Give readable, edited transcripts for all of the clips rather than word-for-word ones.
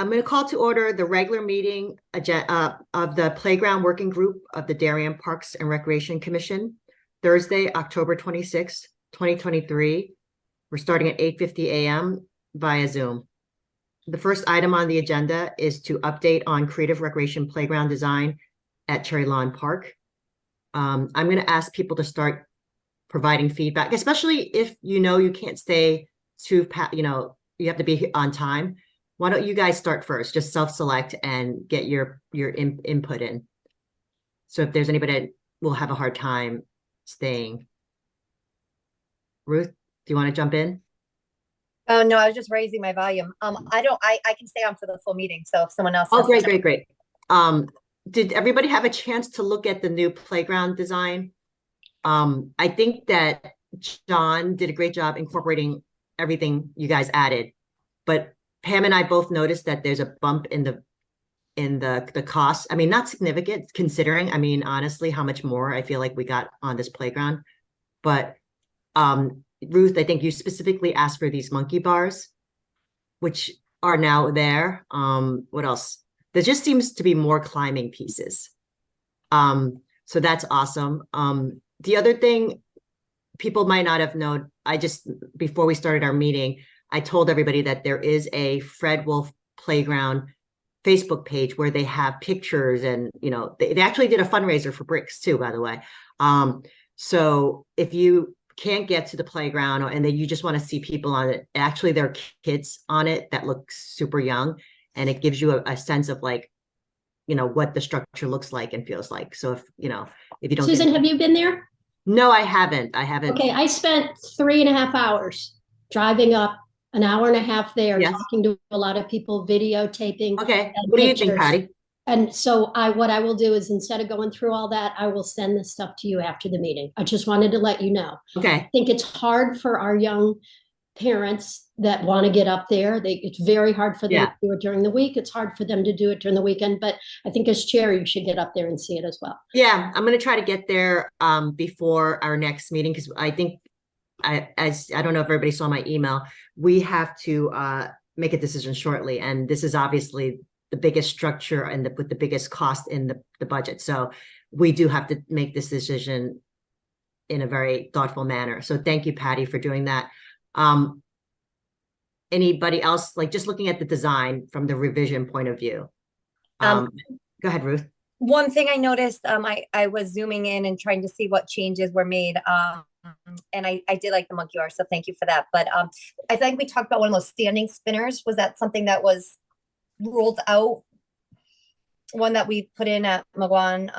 I'm going to call to order the regular meeting of the Playground Working Group of the Darien Parks and Recreation Commission, Thursday, October 26th, 2023. We're starting at 8:50 a.m. via Zoom. The first item on the agenda is to update on creative recreation playground design at Cherry Lawn Park. I'm going to ask people to start providing feedback, especially if you can't stay you have to be on time. Why don't you guys start first? Just self-select and get your input in. So if there's anybody that will have a hard time staying. Ruth, do you want to jump in? Oh no, I was just raising my volume. I can stay on for the full meeting. So if someone else Oh, has to great, jump. great, great. Did everybody have a chance to look at the new playground design? I think that John did a great job incorporating everything you guys added, but Pam and I both noticed that there's a bump in the cost. I mean, not significant considering, I mean, honestly, how much more I feel like we got on this playground. But Ruth, I think you specifically asked for these monkey bars, which are now there. What else? There just seems to be more climbing pieces. So that's awesome. The other thing people might not have known, before we started our meeting, I told everybody that there is a Fred Wolf Playground Facebook page where they have pictures and, they actually did a fundraiser for bricks too, by the way. So if you can't get to the playground and then you just want to see people on it, actually there are kids on it that look super young, and it gives you a sense of like, what the structure looks like and feels like. So if you don't Susan, have you been there? No, I haven't. Okay, I spent 3.5 hours driving up, an hour and a half there, Yes. talking to a lot of people, videotaping. Okay. And What do you think, pictures. Patty? And so what I will do is, instead of going through all that, I will send this stuff to you after the meeting. I just wanted to let you know. Okay. I think it's hard for our young parents that want to get up there. It's very hard for them to do it during the week. It's hard for them to do it during the weekend. But I think as chair, you should get up there and see it as well. Yeah, I'm going to try to get there before our next meeting, because I think, I don't know if everybody saw my email, we have to make a decision shortly. And this is obviously the biggest structure and with the biggest cost in the budget. So we do have to make this decision in a very thoughtful manner. So thank you, Patty, for doing that. Anybody else, like just looking at the design from the revision point of view? Go ahead, Ruth. One thing I noticed, I was zooming in and trying to see what changes were made. And I did like the monkey bar, so thank you for that. But I think we talked about one of those standing spinners. Was that something that was ruled out? One that we put in at Magwan,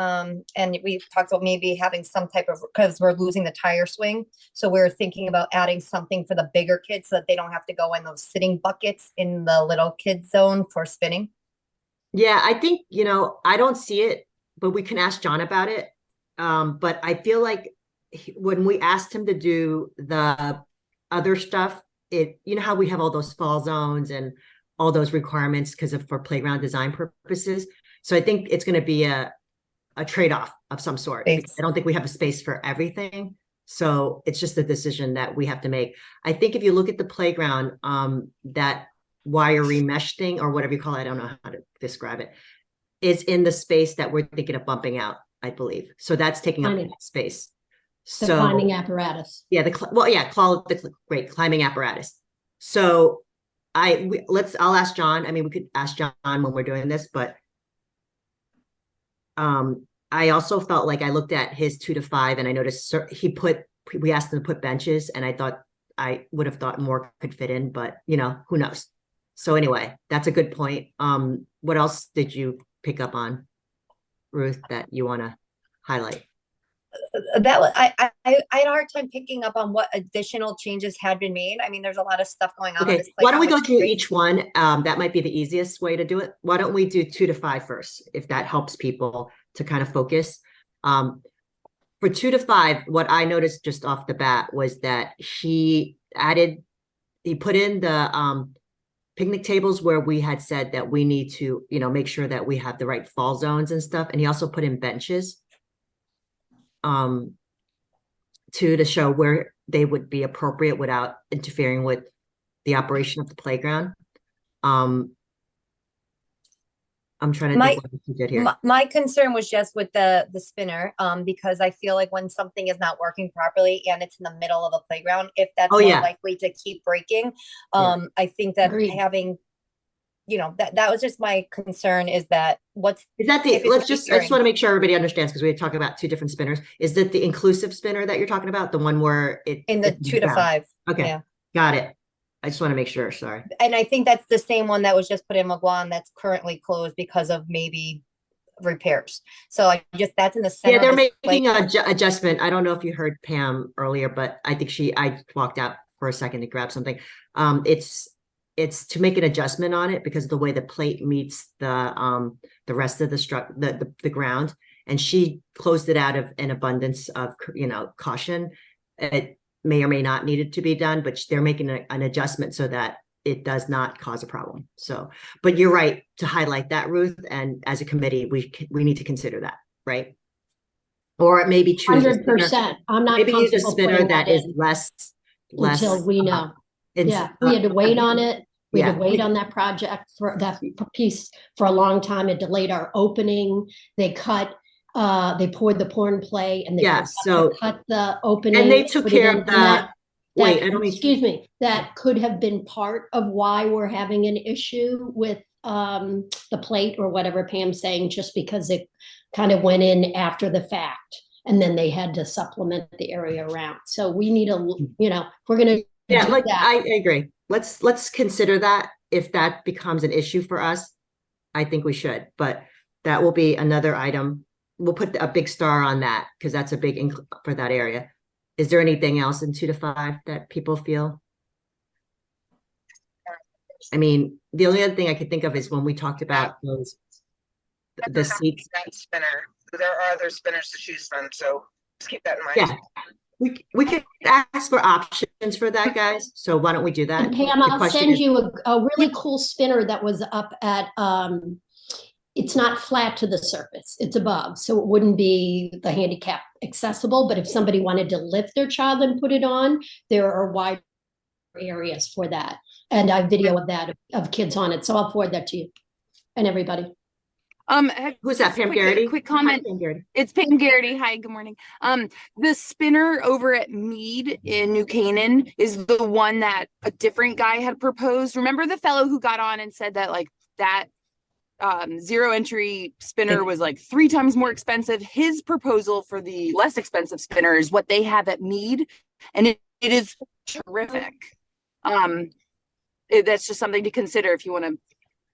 and we talked about maybe having some type of, because we're losing the tire swing. So we're thinking about adding something for the bigger kids so that they don't have to go in those sitting buckets in the little kid zone for spinning. Yeah, I think, I don't see it, but we can ask John about it. But I feel like when we asked him to do the other stuff, how we have all those fall zones and all those requirements for playground design purposes. So I think it's going to be a trade-off of some sort. I don't think we have a space for everything. So it's just a decision that we have to make. I think if you look at the playground, that wiry mesh thing, or whatever you call it, I don't know how to describe it, is in the space that we're thinking of bumping out, I believe. So that's taking up space. The climbing apparatus. Yeah, great climbing apparatus. So I'll ask John. I mean, we could ask John when we're doing this, but I also felt like I looked at his 2 to 5 and I noticed we asked him to put benches, and I would have thought more could fit in, but who knows? So anyway, that's a good point. What else did you pick up on, Ruth, that you want to highlight? I had a hard time picking up on what additional changes had been made. I mean, there's a lot of stuff going on. Okay, why don't we go through each one? That might be the easiest way to do it. Why don't we do 2 to 5 first, if that helps people to kind of focus. For 2 to 5, what I noticed just off the bat was that he put in the picnic tables where we had said that we need to, make sure that we have the right fall zones and stuff. And he also put in benches to show where they would be appropriate without interfering with the operation of the playground. I'm trying to My think what you did here. my concern was just with the spinner, because I feel like when something is not working properly and it's in the middle of a playground, if that's Oh, more yeah. likely to keep breaking, Yeah. I think that Agreed. having, that was just my concern, is that Is that if the, it's I just recurring. want to make sure everybody understands, because we talk about two different spinners. Is that the inclusive spinner that you're talking about? The one where In the it's 2 to down? 5. Okay. Yeah. Got it. I just want to make sure. Sorry. And I think that's the same one that was just put in McGuan that's currently closed because of maybe repairs. So that's in the center Yeah, they're of this making a adjustment. I don't know if you heard Pam earlier, but I think I walked out for a second to grab something. It's to make an adjustment on it because of the way the plate meets the rest of the ground, and she closed it out of an abundance of caution. It may or may not need it to be done, but they're making an adjustment so that it does not cause a problem. So, but you're right to highlight that, Ruth, and as a committee, we need to consider that, right? Or maybe choose 100%. I'm not maybe use a comfortable spinner putting that that is in less until we know. Yeah, we had to wait on it. We had to wait on that project for that piece for a long time. It delayed our opening. They poured the pour and play, and they cut the opening. And they took care of that. Wait, I don't mean. Excuse me. That could have been part of why we're having an issue with the plate or whatever Pam's saying, just because it kind of went in after the fact, and then they had to supplement the area around. So we need if we're gonna Yeah, do that. I agree. Let's consider that. If that becomes an issue for us, I think we should, but that will be another item. We'll put a big star on that because that's a big for that area. Is there anything else in 2 to 5 that people feel? I mean, the only other thing I could think of is when we talked about the seats. That spinner. There are other spinners to choose from, so just keep that in mind. Yeah, we could ask for options for that, guys. So why don't we do that? And Pam, I'll send you a really cool spinner that was up at it's not flat to the surface, it's above, so it wouldn't be the handicap accessible, but if somebody wanted to lift their child and put it on, there are wide areas for that, and I have video of that of kids on it, so I'll forward that to you and everybody. Who's that? Pam Garrity? Quick comment. It's Pam Garrity. Hi, good morning. The spinner over at Mead in New Canaan is the one that a different guy had proposed. Remember the fellow who got on and said that that zero entry spinner was 3 times more expensive? His proposal for the less expensive spinner is what they have at Mead, and it is terrific. That's just something to consider if you want to.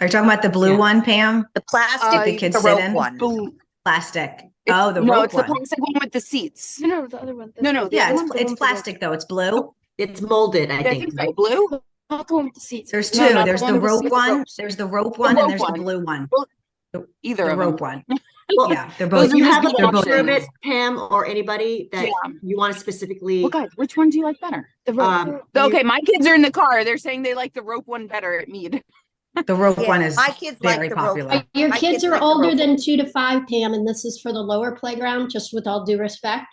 Are you talking about the blue one, Pam? The plastic, the kids the sit rope in? one. Plastic. The rope it's one. the plastic one with the seats. No, the other one. No, yeah, it's plastic though. It's blue. It's molded, I think. So. Blue. Not the one with the seats. There's two. There's the rope one. There's the rope one, and there's the blue one. Either the of rope them. one. Well, yeah, they're both. You have they're both of it, Pam, or anybody that you want to specifically. Well, guys, which one do you like better? The rope. Okay, my kids are in the car. They're saying they like the rope one better at Mead. The rope one is my kids very like the popular. rope. Your My kids are like older than 2 to 5, Pam, and this is for the lower playground, just with all due respect.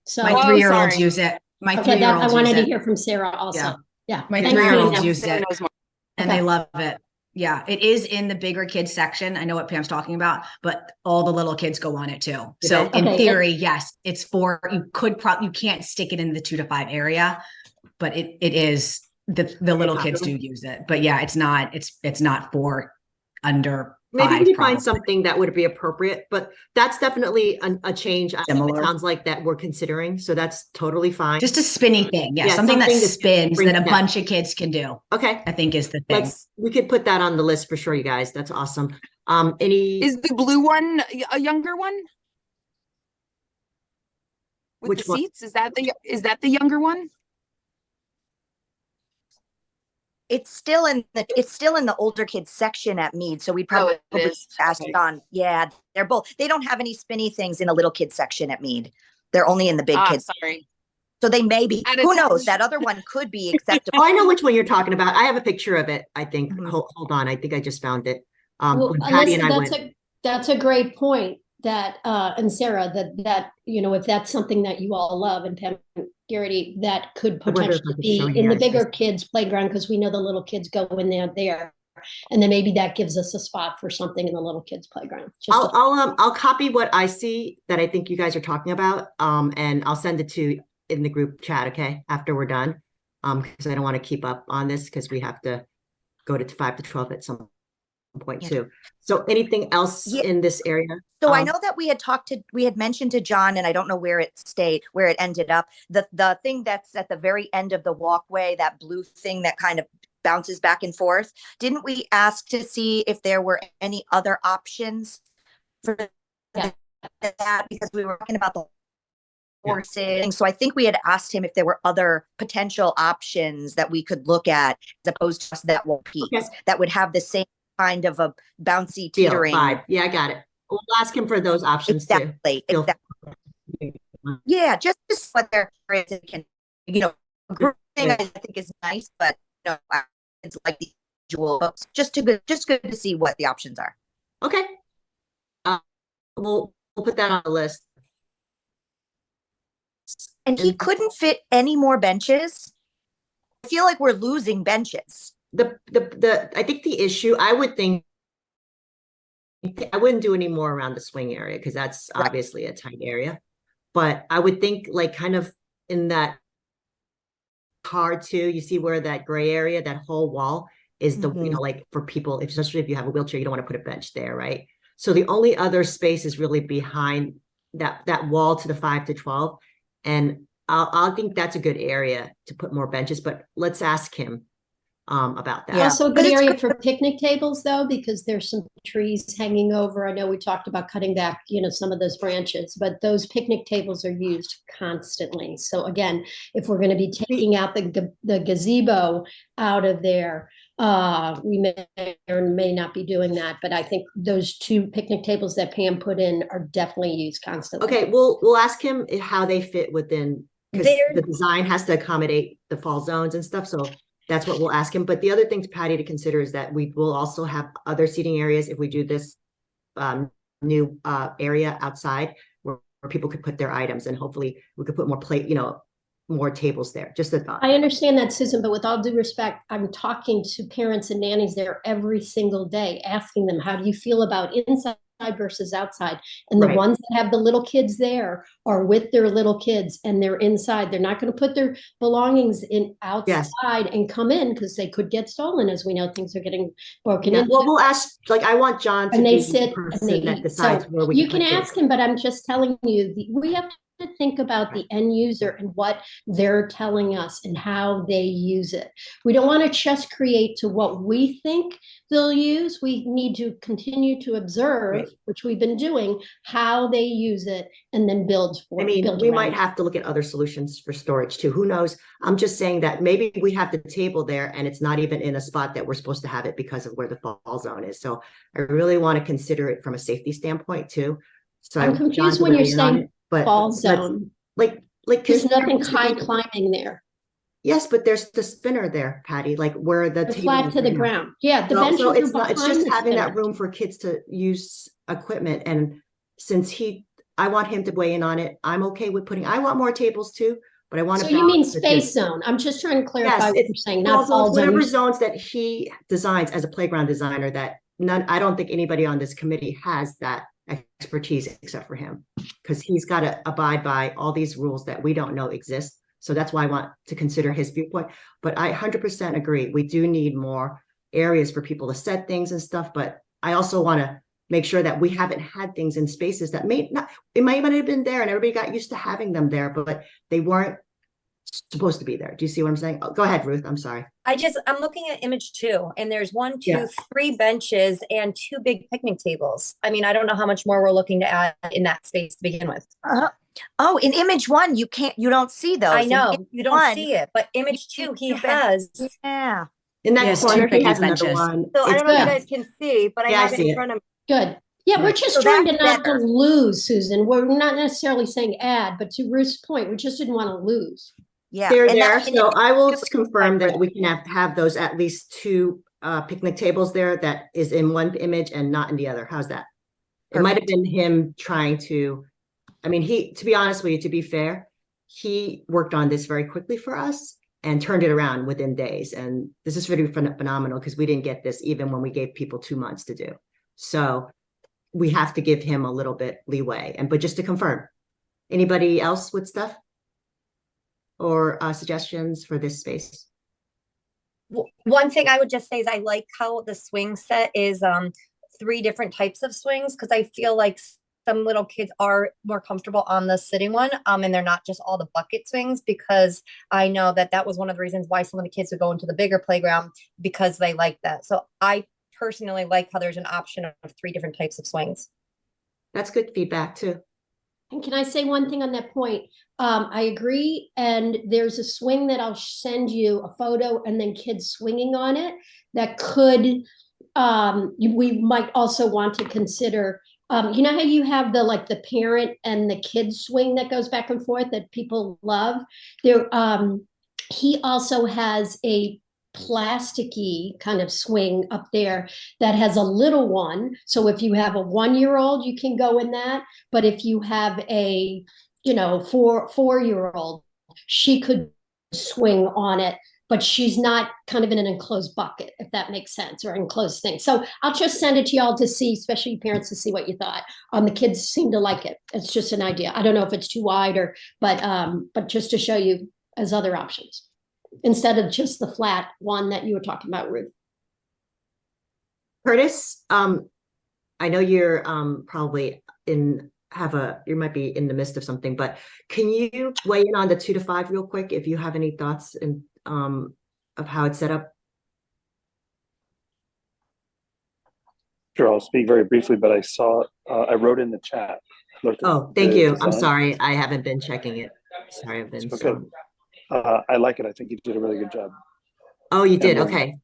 So my 3-year-olds use it. My 3-year-olds I wanted to hear from Sarah also. Yeah. My 3-year-olds use it, and they love it. Yeah, it is in the bigger kids section. I know what Pam's talking about, but all the little kids go on it too. So in theory, yes, it's for, you can't stick it in the 2 to 5 area, but it is, the little kids do use it. But yeah, it's not for under 5. Maybe we find something that would be appropriate, but that's definitely a change. Similar. It sounds like that we're considering, so that's totally fine. Just a spinny thing, yeah, something that spins that a bunch of kids can do. Okay, I think is the thing. We could put that on the list for sure, you guys. That's awesome. Is the blue one a younger one? With Which the seats? Is that the younger one? It's still in the older kids section at Mead, so we'd probably ask John. Yeah, they're both. They don't have any spinny things in the little kids section at Mead. They're only in the big kids. Sorry. So they may be. Who knows? That other one could be acceptable. Oh, I know which one you're talking about. I have a picture of it. I think. Hold on. I think I just found it. Well, Patty and I went. That's a great point. That and Sarah, that if that's something that you all love, and Pam Garrity, that could potentially be in the bigger kids playground, because we know the little kids go in there And then maybe that gives us a spot for something in the little kids playground. Just a- I'll copy what I see that I think you guys are talking about, and I'll send it to in the group chat, okay, after we're done. Because I don't want to keep up on this because we have to go to 5 to 12 at some point Yeah. too. So anything else Yeah. in this area? So I know that we had mentioned to John, and I don't know where it ended up. The thing that's at the very end of the walkway, that blue thing that kind of bounces back and forth. Didn't we ask to see if there were any other options for that? Because we were talking about the horses. So I think we had asked him if there were other potential options that we could look at as opposed to just that one piece that would have the same kind of a bouncy teetering vibe. Yeah, I got it. We'll ask him for those options too. Exactly. Yeah, just whether it can, group thing I think is nice, but it's like the usual books. Just good to see what the options are. Okay. We'll put that on the list. And he couldn't fit any more benches. I feel like we're losing benches. I think the issue, I wouldn't do any more around the swing area because that's obviously a tight area. But I would think like kind of in that car too, you see where that gray area, that whole wall is the, like for people, especially if you have a wheelchair, you don't want to put a bench there, right? So the only other space is really behind that wall to the 5 to 12. And I think that's a good area to put more benches, but let's ask him about that. Yeah. Also a good area for picnic tables though, because there's some trees hanging over. I know we talked about cutting back, some of those branches, but those picnic tables are used constantly. So again, if we're going to be taking out the gazebo out of there, we may or may not be doing that. But I think those 2 picnic tables that Pam put in are definitely used constantly. Okay, we'll ask him how they fit within, because the design has to accommodate the fall zones and stuff. So that's what we'll ask him. But the other thing, Patty, to consider is that we will also have other seating areas if we do this new area outside where people could put their items, and hopefully we could put more more tables there. Just a thought. I understand that, Susan, but with all due respect, I'm talking to parents and nannies there every single day, asking them, how do you feel about inside versus outside? And the ones that have the little kids there are with their little kids and they're inside. They're not going to put their belongings in outside and come in because they could get stolen. As we know, things are getting broken into. Well, we'll ask, I want John to be the person that decides where we you can ask him, but I'm just telling you, we have to think about the end user and what they're telling us and how they use it. We don't want to just create to what we think they'll use. We need to continue to observe, which we've been doing, how they use it and then build for it. We might have to look at other solutions for storage too. Who knows? I'm just saying that maybe we have the table there and it's not even in a spot that we're supposed to have it because of where the fall zone is. So I really want to consider it from a safety standpoint too. So I'm confused when you're saying fall zone. Like there's nothing high climbing there. Yes, but there's the spinner there, Patty, like where the flat to the ground. Yeah, the benches so it's are not, it's just behind having spinner. that room for kids to use equipment. And since I want him to weigh in on it, I'm okay with I want more tables too, but I want to. So you mean space zone? I'm just trying to clarify what you're saying. Not fall zone. Whatever zones that he designs as a playground designer, that I don't think anybody on this committee has that expertise except for him, because he's got to abide by all these rules that we don't know exist. So that's why I want to consider his viewpoint. But I 100% agree. We do need more areas for people to set things and stuff. But I also want to make sure that we haven't had things in spaces that might have been there and everybody got used to having them there, but they weren't supposed to be there. Do you see what I'm saying? Oh, go ahead, Ruth. I'm sorry. I'm looking at image 2 and there's 1, 2, 3 benches and 2 big picnic tables. I mean, I don't know how much more we're looking to add in that space to begin with. Oh, in image 1, you don't see those. I know you don't see it, but image 2, he has. Yeah. In that corner, he has another one. So I don't know if you guys can see, but I have it in front of me. Good. Yeah, we're just trying to not to lose, Susan. We're not necessarily saying add, but to Ruth's point, we just didn't want to lose. Yeah, they're there. So I will confirm that we can have those at least 2 picnic tables there that is in one image and not in the other. How's that? It might have been him trying to, to be honest with you, to be fair, he worked on this very quickly for us. and turned it around within days. And this is really phenomenal because we didn't get this even when we gave people 2 months to do. So we have to give him a little bit leeway. But just to confirm, anybody else with stuff or suggestions for this space? One thing I would just say is I like how the swing set is 3 different types of swings, because I feel like some little kids are more comfortable on the sitting one, and they're not just all the bucket swings, because I know that was one of the reasons why some of the kids would go into the bigger playground, because they like that. So I personally like how there's an option of 3 different types of swings. That's good feedback too. And can I say one thing on that point? I agree. And there's a swing that I'll send you a photo and then kids swinging on it that could, we might also want to consider, you know how you have the parent and the kid swing that goes back and forth that people love? There, he also has a plasticky kind of swing up there that has a little one. So if you have a 1-year-old, you can go in that. But if you have a, 4-year-old, she could swing on it, but she's not kind of in an enclosed bucket, if that makes sense, or enclosed thing. So I'll just send it to y'all to see, especially parents, to see what you thought. The kids seem to like it. It's just an idea. I don't know if it's too wide but just to show you as other options, instead of just the flat one that you were talking about, Ruth. Curtis, I know you're probably you might be in the midst of something, but can you weigh in on the 2 to 5 real quick if you have any thoughts of how it's set up? Sure, I'll speak very briefly, but I wrote in the chat. Oh, thank you. I'm sorry. I haven't been checking it. Sorry, I've been okay. I like it. I think you did a really good job. Oh, you did? Okay.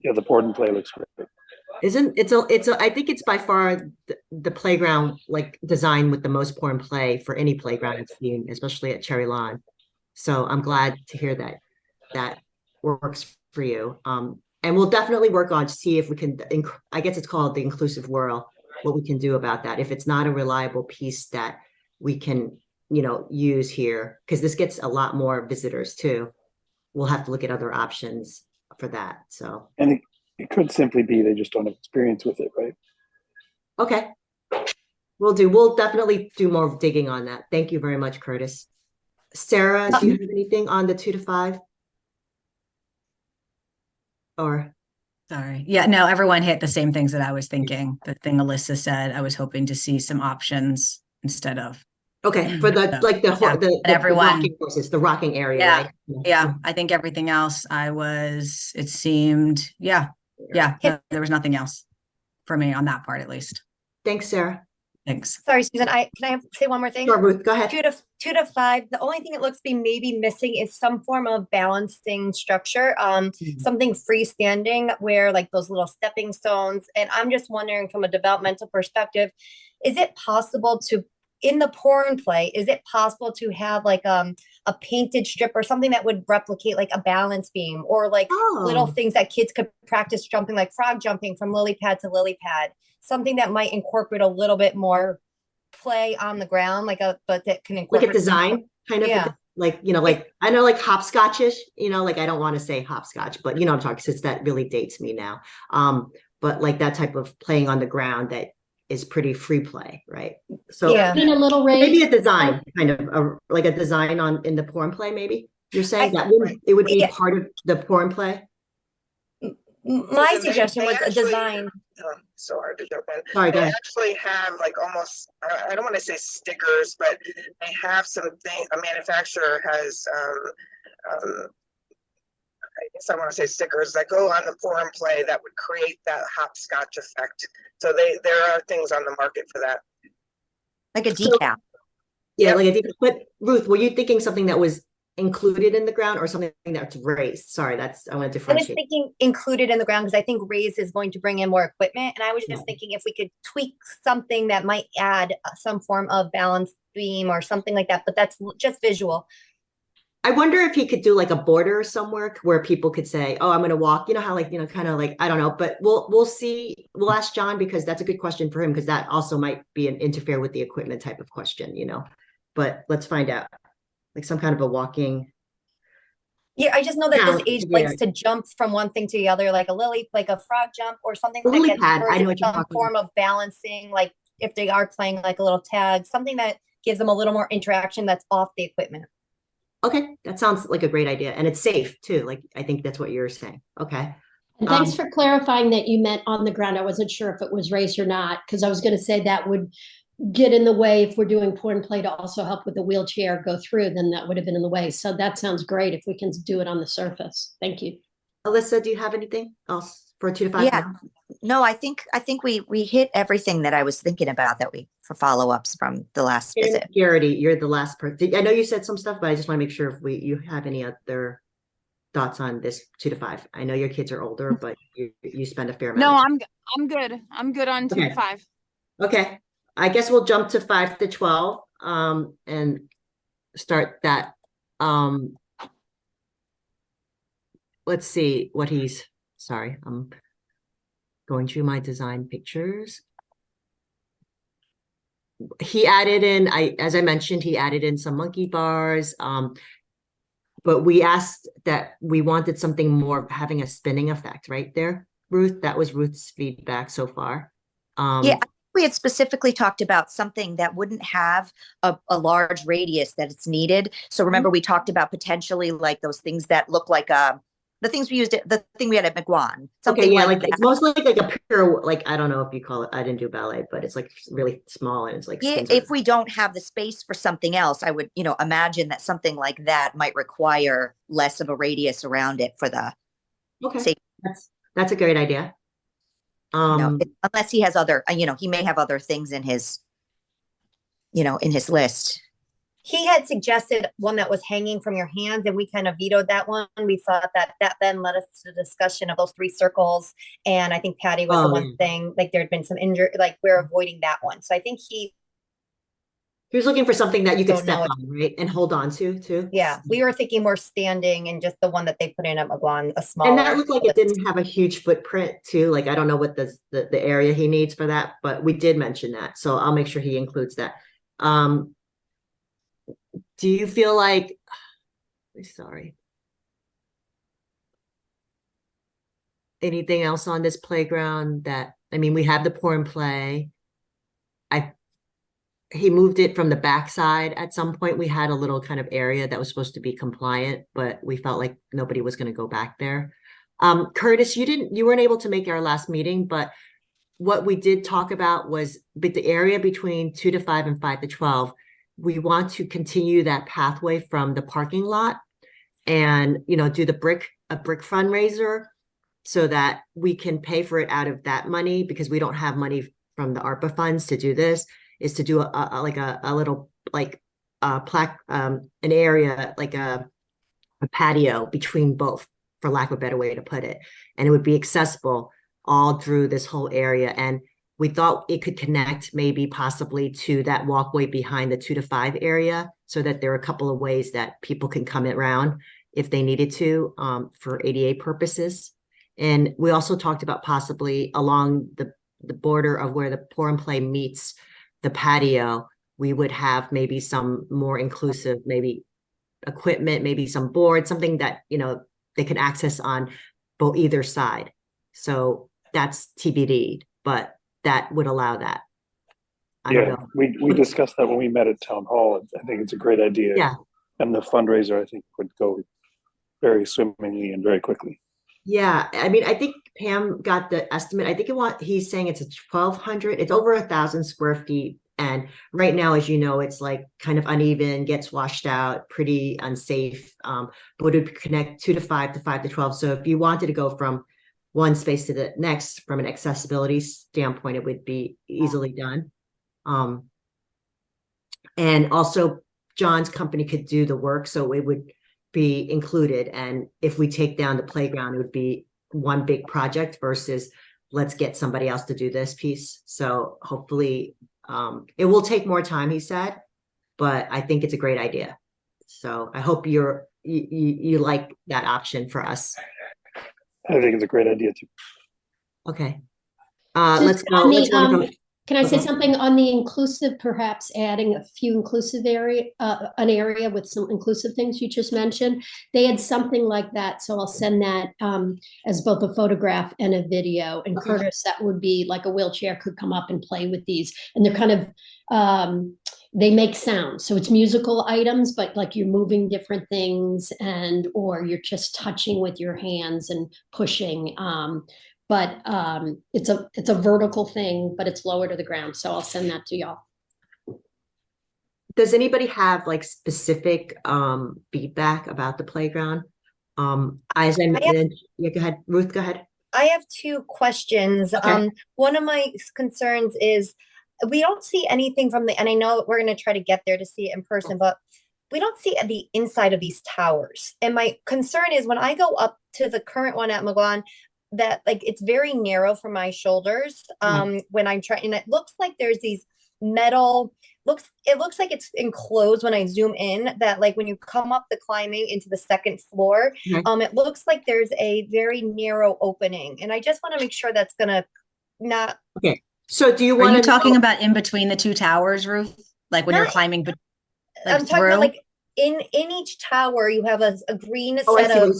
Yeah, the board and play looks great. I think it's by far the playground design with the most pour and play for any playground I've seen, especially at Cherry Lawn. So I'm glad to hear that works for you. And we'll definitely work on to see if we can, I guess it's called the inclusive whirl, what we can do about that. If it's not a reliable piece that we can, use here, because this gets a lot more visitors too. We'll have to look at other options for that. So, and it could simply be they just don't have experience with it, right? Okay. We'll definitely do more digging on that. Thank you very much, Curtis. Sarah, do you have anything on the 2 to 5? Or sorry. Yeah, no, everyone hit the same things that I was thinking. The thing Alyssa said, I was hoping to see some options instead of. Okay, for the the rocking courses, the rocking area, yeah, right? Yeah, I think everything else it seemed, yeah, there was nothing else for me on that part, at least. Thanks, Sarah. Thanks. Sorry, Susan, can I say one more thing? Sure, Ruth, go ahead. 2 to 5. The only thing it looks to be maybe missing is some form of balancing structure, something freestanding where those little stepping stones. And I'm just wondering, from a developmental perspective, is it possible to, in the pour and play, is it possible to have a painted strip or something that would replicate a balance beam, or little things that kids could practice jumping, like frog jumping from lily pad to lily pad, something that might incorporate a little bit more play on the ground, but that can incorporate a design kind of, I know, hopscotchish, I don't want to say hopscotch, but I'm talking, since that really dates me now. But that type of playing on the ground that is pretty free play, right? So yeah, in a little race, maybe a design, kind of a design in the pour and play. Maybe you're saying it would be part of the pour and play. My suggestion was a design. So hard to jump in. Sorry, they actually have almost, I don't want to say stickers, but they have something. A manufacturer has I guess I want to say stickers that go on the pour and play that would create that hopscotch effect. So there are things on the market for that. Like a decal. Yeah, like a decal. But Ruth, were you thinking something that was included in the ground or something that's raised? Sorry, I want to differentiate. I was thinking included in the ground because I think raised is going to bring in more equipment. And I was just thinking if we could tweak something that might add some form of balance beam or something like that, but that's just visual. I wonder if he could do a border somewhere where people could say, oh, I'm going to walk, how kind of I don't know, but we'll see. We'll ask John, because that's a good question for him, because that also might be an interfere with the equipment type of question, but let's find out, some kind of a walking. Yeah, I just know that this Yeah, age yeah. likes to jump from one thing to the other, like a frog jump or something The that lily gets pad, I know what you're some talking form of balancing, like if they are playing like a little tag, something that gives them a little more interaction that's off the equipment. Okay, that sounds like a great idea, and it's safe too. Like I think that's what you're saying. Okay. And thanks for clarifying that you meant on the ground. I wasn't sure if it was raised or not, because I was going to say that would get in the way if we're doing pour and play to also help with the wheelchair go through, then that would have been in the way. So that sounds great if we can do it on the surface. Thank you. Alyssa, do you have anything else for 2 to 5? Yeah. No, I think we hit everything that I was thinking about that we for follow-ups from the last visit. Garrity, you're the last person. I know you said some stuff, but I just want to make sure if you have any other thoughts on this 2 to 5. I know your kids are older, but you spend a fair amount. No, of time. I'm good. I'm good on 2 to 5. Okay. I guess we'll jump to 5 to 12 and start that. Let's see what sorry, I'm going through my design pictures. He added in, as I mentioned, he added in some monkey bars. But we asked that we wanted something more having a spinning effect right there. Ruth, that was Ruth's feedback so far. Yeah, I think we had specifically talked about something that wouldn't have a large radius that it's needed. So remember, we talked about potentially like those things that look like the things we used, the thing we had at McGuan. Something okay, yeah, like it's mostly like a pure, like, I don't know if you call it, I didn't do ballet, but it's like really small and it's like yeah, spins if around. we don't have the space for something else, I would, imagine that something like that might require less of a radius around it for the Okay, safety. that's a great idea. Unless he has other, he may have other things in his, in his list. He had suggested one that was hanging from your hands, and we kind of vetoed that one. We thought that then led us to the discussion of those 3 circles. And I think Patty was the one thing, like there had been some injury, like we're avoiding that one. So I think he was looking for something that you could step on, right? And hold on to, too. Yeah, we were thinking more standing and just the one that they put in at McGuan, a smaller. And that looked like it didn't have a huge footprint, too. Like, I don't know what the area he needs for that, but we did mention that. So I'll make sure he includes that. Do you feel like, sorry, anything else on this playground that, I mean, we have the pour and play. He moved it from the backside. At some point, we had a little kind of area that was supposed to be compliant, but we felt like nobody was going to go back there. Curtis, you weren't able to make our last meeting, but what we did talk about was the area between 2 to 5 and 5 to 12. We want to continue that pathway from the parking lot and, do a brick fundraiser so that we can pay for it out of that money because we don't have money from the ARPA funds to do this, is to do a little like plaque, an area like a patio between both, for lack of a better way to put it. And it would be accessible all through this whole area. And we thought it could connect maybe possibly to that walkway behind the 2 to 5 area so that there are a couple of ways that people can come around if they needed to for ADA purposes. And we also talked about possibly along the border of where the pour and play meets the patio, we would have maybe some more inclusive, maybe equipment, maybe some board, something that, they can access on both either side. So that's TBD, but that would allow that. I don't know. We discussed that when we met at town hall. I think it's a great idea. Yeah. And the fundraiser, I think, would go very swimmingly and very quickly. Yeah, I mean, I think Pam got the estimate. I think he's saying it's a 1,200. It's over 1,000 square feet. And right now, as you know, it's like kind of uneven, gets washed out, pretty unsafe. But it would connect 2 to 5 to 5 to 12. So if you wanted to go from one space to the next from an accessibility standpoint, it would be easily done. And also John's company could do the work, so it would be included. And if we take down the playground, it would be one big project versus let's get somebody else to do this piece. So hopefully it will take more time, he said, but I think it's a great idea. So I hope you like that option for us. I think it's a great idea too. Okay. Let's go. Can I say Okay. something on the inclusive, perhaps adding a few inclusive an area with some inclusive things you just mentioned? They had something like that, so I'll send that as both a photograph and a video. And Okay. Curtis, that would be like a wheelchair could come up and play with these. And they're kind of, they make sounds. So it's musical items, but like you're moving different things or you're just touching with your hands and pushing. But it's a vertical thing, but it's lower to the ground. So I'll send that to y'all. Does anybody have like specific feedback about the playground? As I mentioned, yeah, go ahead, Ruth, go ahead. I have two questions. Okay. One of my concerns is we don't see anything from and I know we're going to try to get there to see it in person, but we don't see the inside of these towers. And my concern is when I go up to the current one at McGuan, that like it's very narrow for my shoulders when I'm trying, and it looks like there's these metal it looks like it's enclosed when I zoom in, that like when you come up the climbing into the second floor, it looks like there's a very narrow opening, and I just want to make sure that's gonna not. Okay, so do you Are want you to talking about in between the two towers, Ruth? Like when you're climbing, like I'm talking about like in each tower you have a green set of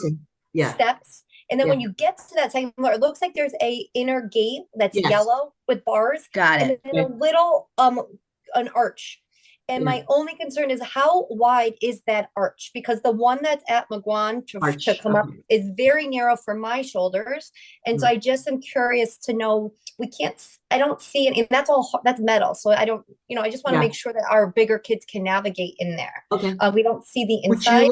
steps. And then when you get to that second floor, it looks like there's a inner gate that's yellow with bars. Got it. And then a little an arch. And my only concern is how wide is that arch? Because the one that's at McGuan to come up is very narrow for my shoulders. And so I just am curious to know, I don't see it, and that's metal. So I don't, I just want to make sure that our bigger kids can navigate in there. Okay. We don't see the inside.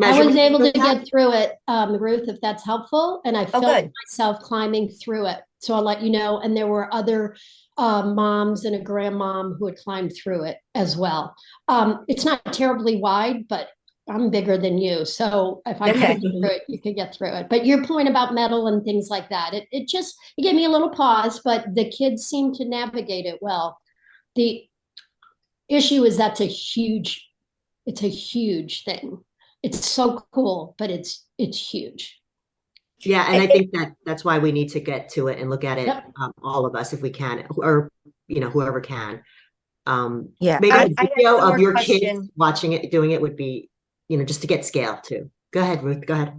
I was able to get through it, Ruth, if that's helpful. And I felt myself climbing through it. So I'll let you know. And there were other moms and a grandmom who had climbed through it as well. It's not terribly wide, but I'm bigger than you. So if I could get through it, you could get through it. But your point about metal and things like that, it gave me a little pause, but the kids seem to navigate it well. The issue is it's a huge thing. It's so cool, but it's huge. Yeah, and I think that's why we need to get to it and look at it, all of us, if we can, or whoever can. Maybe a video of your kids watching it, doing it would be, just to get scale too. Go ahead, Ruth. Go ahead.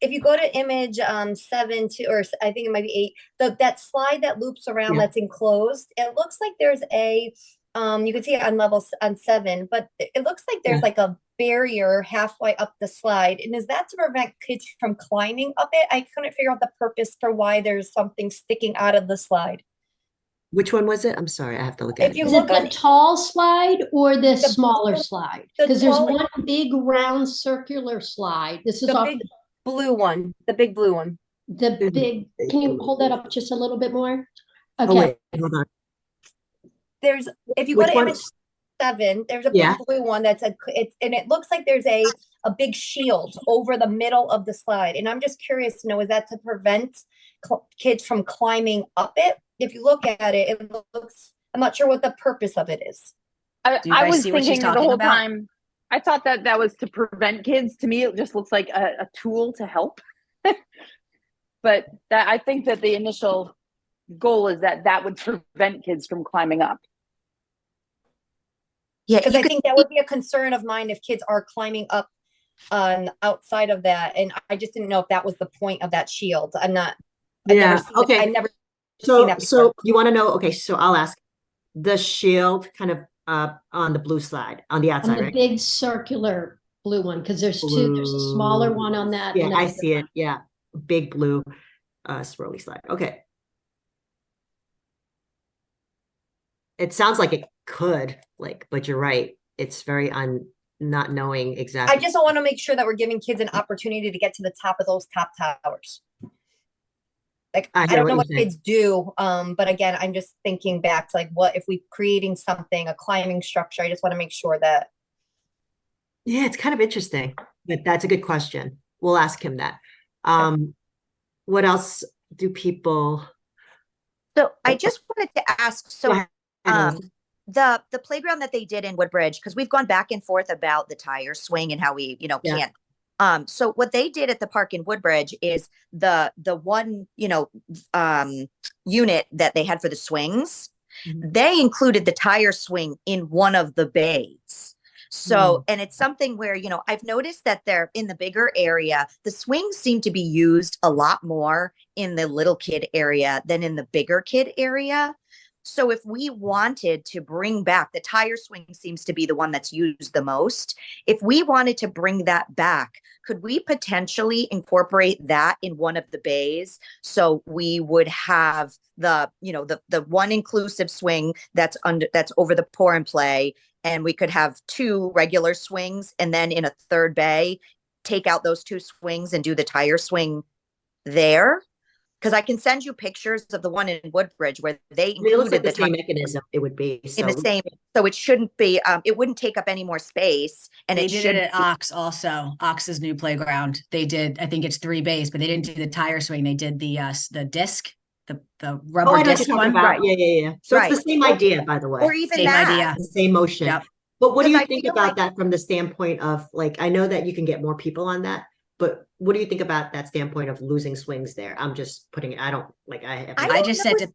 If you go to image 7 or I think it might be 8, that slide that loops around that's enclosed, it looks like there's a you can see it on 7, but it looks like there's like a barrier halfway up the slide. And is that to prevent kids from climbing up it? I couldn't figure out the purpose for why there's something sticking out of the slide. Which one was it? I'm sorry, I have to look at it. Is it the tall slide or the smaller slide? Because there's one big round circular slide. This is the big blue one. The big blue one. Can you hold that up just a little bit more? Okay. Oh, wait, hold on. If you go to image 7, there's a big blue one and it looks like there's a big shield over the middle of the slide. And I'm just curious to know, is that to prevent kids from climbing up it? If you look at it, it looks, I'm not sure what the purpose of it is. I was thinking the whole time, I thought that was to prevent kids. To me, it just looks like a tool to help. But I think that the initial goal is that would prevent kids from climbing up. Yeah, because I think that would be a concern of mine if kids are climbing up outside of that. And I just didn't know if that was the point of that shield. I've never seen that before. So you want to know, okay, so I'll ask, the shield kind of on the blue slide, on the outside, on the big circular blue one, because there's two, there's a smaller one on that. Yeah, I see it. Yeah, big blue swirly slide. Okay. It sounds like it could, but you're right. It's very not knowing exactly. I just want to make sure that we're giving kids an opportunity to get to the top of those top towers. I don't know what kids do, but again, I'm just thinking back to what if we creating something, a climbing structure. I just want to make sure that. Yeah, it's kind of interesting, but that's a good question. We'll ask him that. What else do people? So I just wanted to ask, the playground that they did in Woodbridge, because we've gone back and forth about the tire swing and how we, can't. So what they did at the park in Woodbridge is the one, unit that they had for the swings. They included the tire swing in one of the bays. So, and it's something where, you know, I've noticed that they're in the bigger area, the swings seem to be used a lot more in the little kid area than in the bigger kid area. So if we wanted to bring back, the tire swing seems to be the one that's used the most. If we wanted to bring that back, could we potentially incorporate that in one of the bays? So we would have the, you know, the one inclusive swing that's over the pour and play, and we could have 2 regular swings, and then in a third bay, take out those 2 swings and do the tire swing there. Because I can send you pictures of the one in Woodbridge where they I mean, it looks like included the same mechanism it would be. in the same, so it shouldn't be, it wouldn't take up any more space, and They it did should it at Ox also. Ox's new playground. They did, I think it's 3 bays, but they didn't do the tire swing. They did the disc, the Oh, rubber I know what disc you're talking one. about. Yeah. So Right. it's the same idea, by the way. or even Same that. idea. The same motion. Yep. But what do 'Cause you I think feel about like- that from the standpoint of, like, I know that you can get more people on that, but what do you think about that standpoint of losing swings there? I'm just putting it, I don't, like, I just said know. to,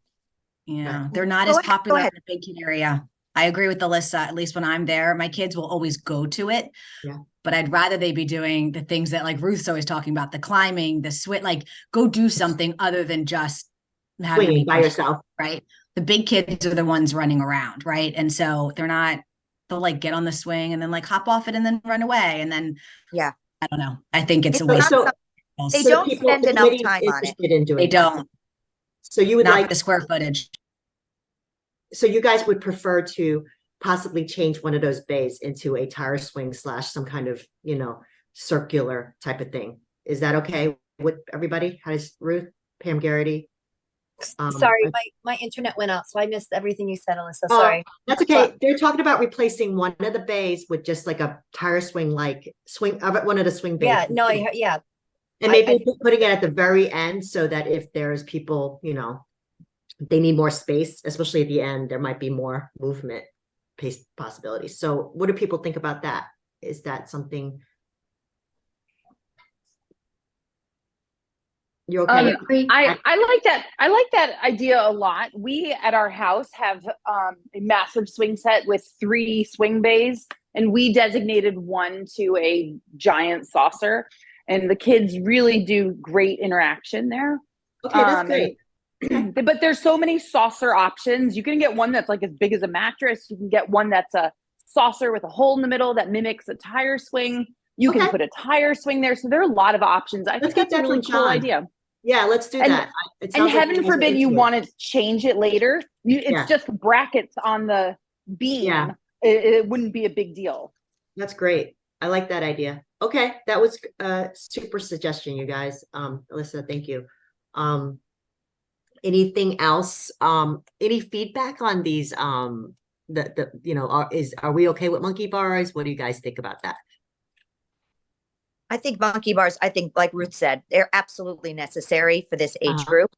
yeah, they're not Go as ahead, go popular in ahead. the big kid area. I agree with Alyssa. At least when I'm there, my kids will always go to it. Yeah. But I'd rather they be doing the things that like Ruth's always talking about, the climbing, the swim, like go do something other than just having to swinging be by pushed, yourself. right? The big kids are the ones running around, right? And so they'll like get on the swing and then like hop off it and then run away. And then, Yeah. I don't know. I think it's a It's waste. not of They So don't people, spend the enough committee's time on it. interested in doing They that. don't, So you would not like, the square footage. so you guys would prefer to possibly change one of those bays into a tire swing / some kind of, you know, circular type of thing. Is that okay with everybody? How does Ruth, Pam Garrity? Sorry, my internet went out, so I missed everything you said, Alyssa. Oh, Sorry. that's okay. They're talking about replacing one of the bays with just like a tire swing, like swing of one of the swing bays. Yeah, no, yeah. And maybe putting it at the very end so that if there's people, you know, they need more space, especially at the end, there might be more movement pace possibilities. So what do people think about that? Is that something you're okay? I like that. I like that idea a lot. We at our house have a massive swing set with 3 swing bays, and we designated one to a giant saucer. And the kids really do great interaction there. Okay, that's great. But there's so many saucer options. You can get one that's like as big as a mattress. You can get one that's a saucer with a hole in the middle that mimics a tire swing. You can put a tire swing there. So there are a lot of options. I think that's a really cool idea. Yeah, let's do that. And heaven forbid you want to change it later. It's just brackets on the beam. Yeah. It wouldn't be a big deal. That's great. I like that idea. Okay, that was a super suggestion, you guys. Alyssa, thank you. Anything else? Any feedback on these? You know, are we okay with monkey bars? What do you guys think about that? I think monkey bars, I think, like Ruth said, they're absolutely necessary for this age group.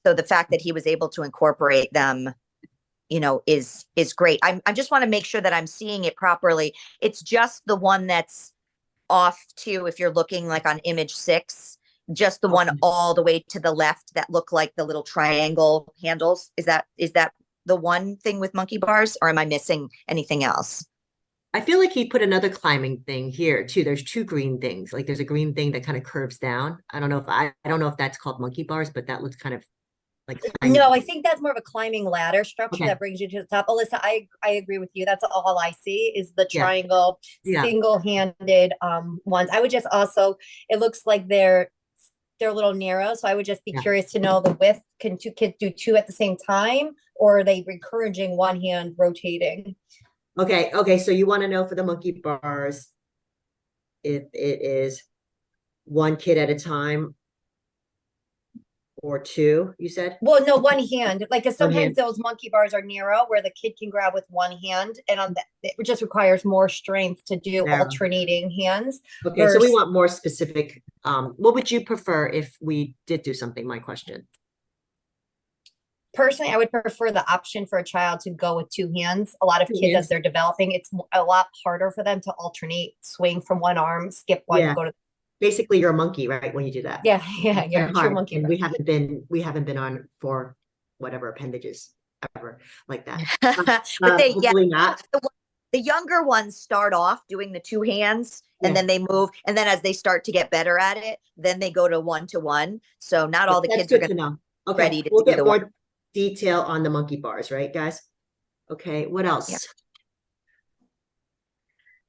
So the fact that he was able to incorporate them, you know, is great. I just want to make sure that I'm seeing it properly. It's just the one that's off to, if you're looking like on image 6, just the one all the way to the left that look like the little triangle handles. Is that the one thing with monkey bars, or am I missing anything else? I feel like he put another climbing thing here too. There's 2 green things. Like there's a green thing that kind of curves down. I don't know if that's called monkey bars, but that looks kind of like climbing. No, I think that's more of a climbing ladder structure that brings you to the top. Alyssa, I agree with you. That's all I see is the triangle single-handed ones. I would just also, it looks like they're a little narrow, so I would just be curious to know the width. Can 2 kids do 2 at the same time, or are they encouraging one hand rotating? Okay. So you want to know for the monkey bars, if it is 1 kid at a time or 2, you said? Well, no, one hand. Like, cause sometimes those monkey bars are narrow where the kid can grab with one hand, and on that, it just requires more strength to do alternating hands. Okay, so we want more specific. What would you prefer if we did do something? My question. Personally, I would prefer the option for a child to go with 2 hands. A lot of kids, as they're developing, it's a lot harder for them to alternate, swing from one arm, skip one, go to. Basically, you're a monkey, right? When you do that. Yeah, you're a true monkey. And we haven't been on for whatever appendages. ever like that. But they, yeah, Hopefully not. the younger ones start off doing the two hands and Yeah. then they move. And then as they start to get better at it, then they go to 1-to-1. So not all the That's kids are good to going to know. be Okay, ready to we'll do get the more one. detail on the monkey bars, right, guys? Okay, what else?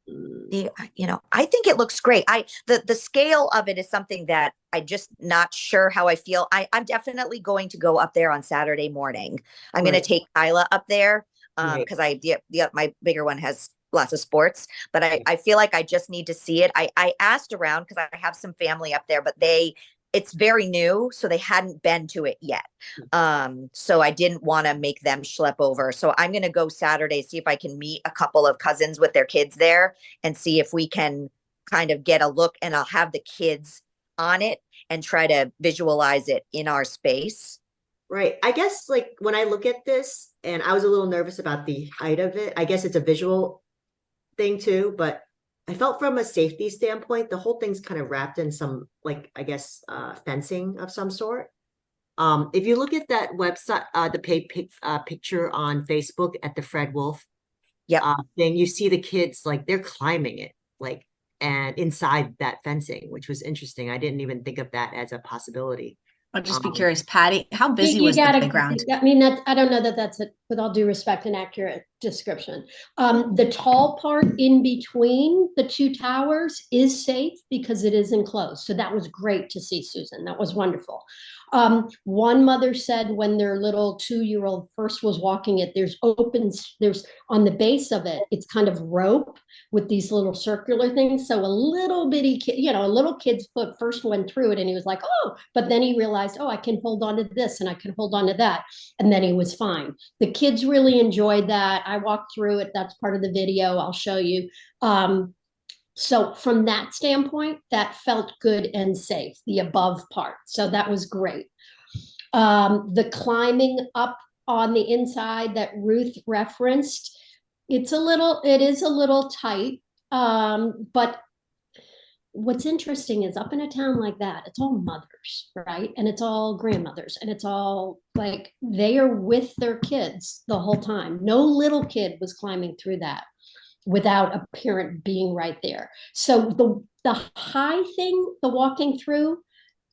I think it looks great. The scale of it is something that I just not sure how I feel. I'm definitely going to go up there on Saturday morning. I'm going Right. to take Kyla up there Right. because my bigger one has lots of sports, but I feel like I just need to see it. I asked around because I have some family up there, but it's very new, so they hadn't been to it yet. So I didn't want to make them schlep over. So I'm going to go Saturday, see if I can meet a couple of cousins with their kids there and see if we can kind of get a look, and I'll have the kids on it and try to visualize it in our space. Right. I guess like when I look at this, and I was a little nervous about the height of it, I guess it's a visual thing too, but I felt from a safety standpoint, the whole thing's kind of wrapped in some, like, I guess, fencing of some sort. If you look at that website, the picture on Facebook at the Fred Wolf thing, you see the kids, like, they're climbing it, like, and inside that fencing, which was interesting. I didn't even think of that as a possibility. I'll just be curious, Patty, how busy You was the gotta, playground? I mean, I don't know that that's with all due respect, an accurate description. The tall part in between the two towers is safe because it is enclosed. So that was great to see, Susan. That was wonderful. One mother said when their little 2-year-old first was walking it, there's on the base of it, it's kind of rope with these little circular things. So a little bitty kid, a little kid's foot first went through it and he was like, oh, but then he realized, oh, I can hold on to this and I can hold on to that. And then he was fine. The kids really enjoyed that. I walked through it. That's part of the video. I'll show you. So from that standpoint, that felt good and safe, the above part. So that was great. The climbing up on the inside that Ruth referenced, it is a little tight. But what's interesting is up in a town like that, it's all mothers, right? And it's all grandmothers, and it's all like they are with their kids the whole time. No little kid was climbing through that without a parent being right there. So the high thing, the walking through,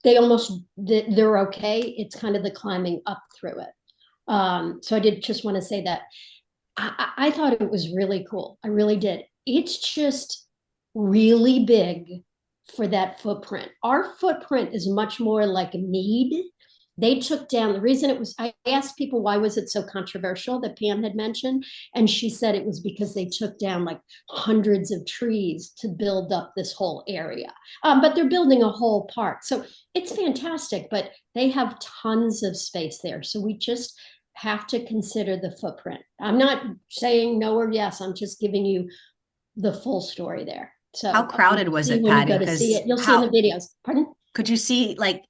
they're okay. It's kind of the climbing up through it. So I did just want to say that I thought it was really cool. I really did. It's just really big for that footprint. Our footprint is much more like Mead. They took down, the reason I asked people why was it so controversial that Pam had mentioned, and she said it was because they took down like hundreds of trees to build up this whole area. But they're building a whole park. So it's fantastic, but they have tons of space there. So we just have to consider the footprint. I'm not saying no or yes, I'm just giving you the full story there. So How crowded was it, when Patty? you go to see it, you'll see in the videos. Pardon? Could you see like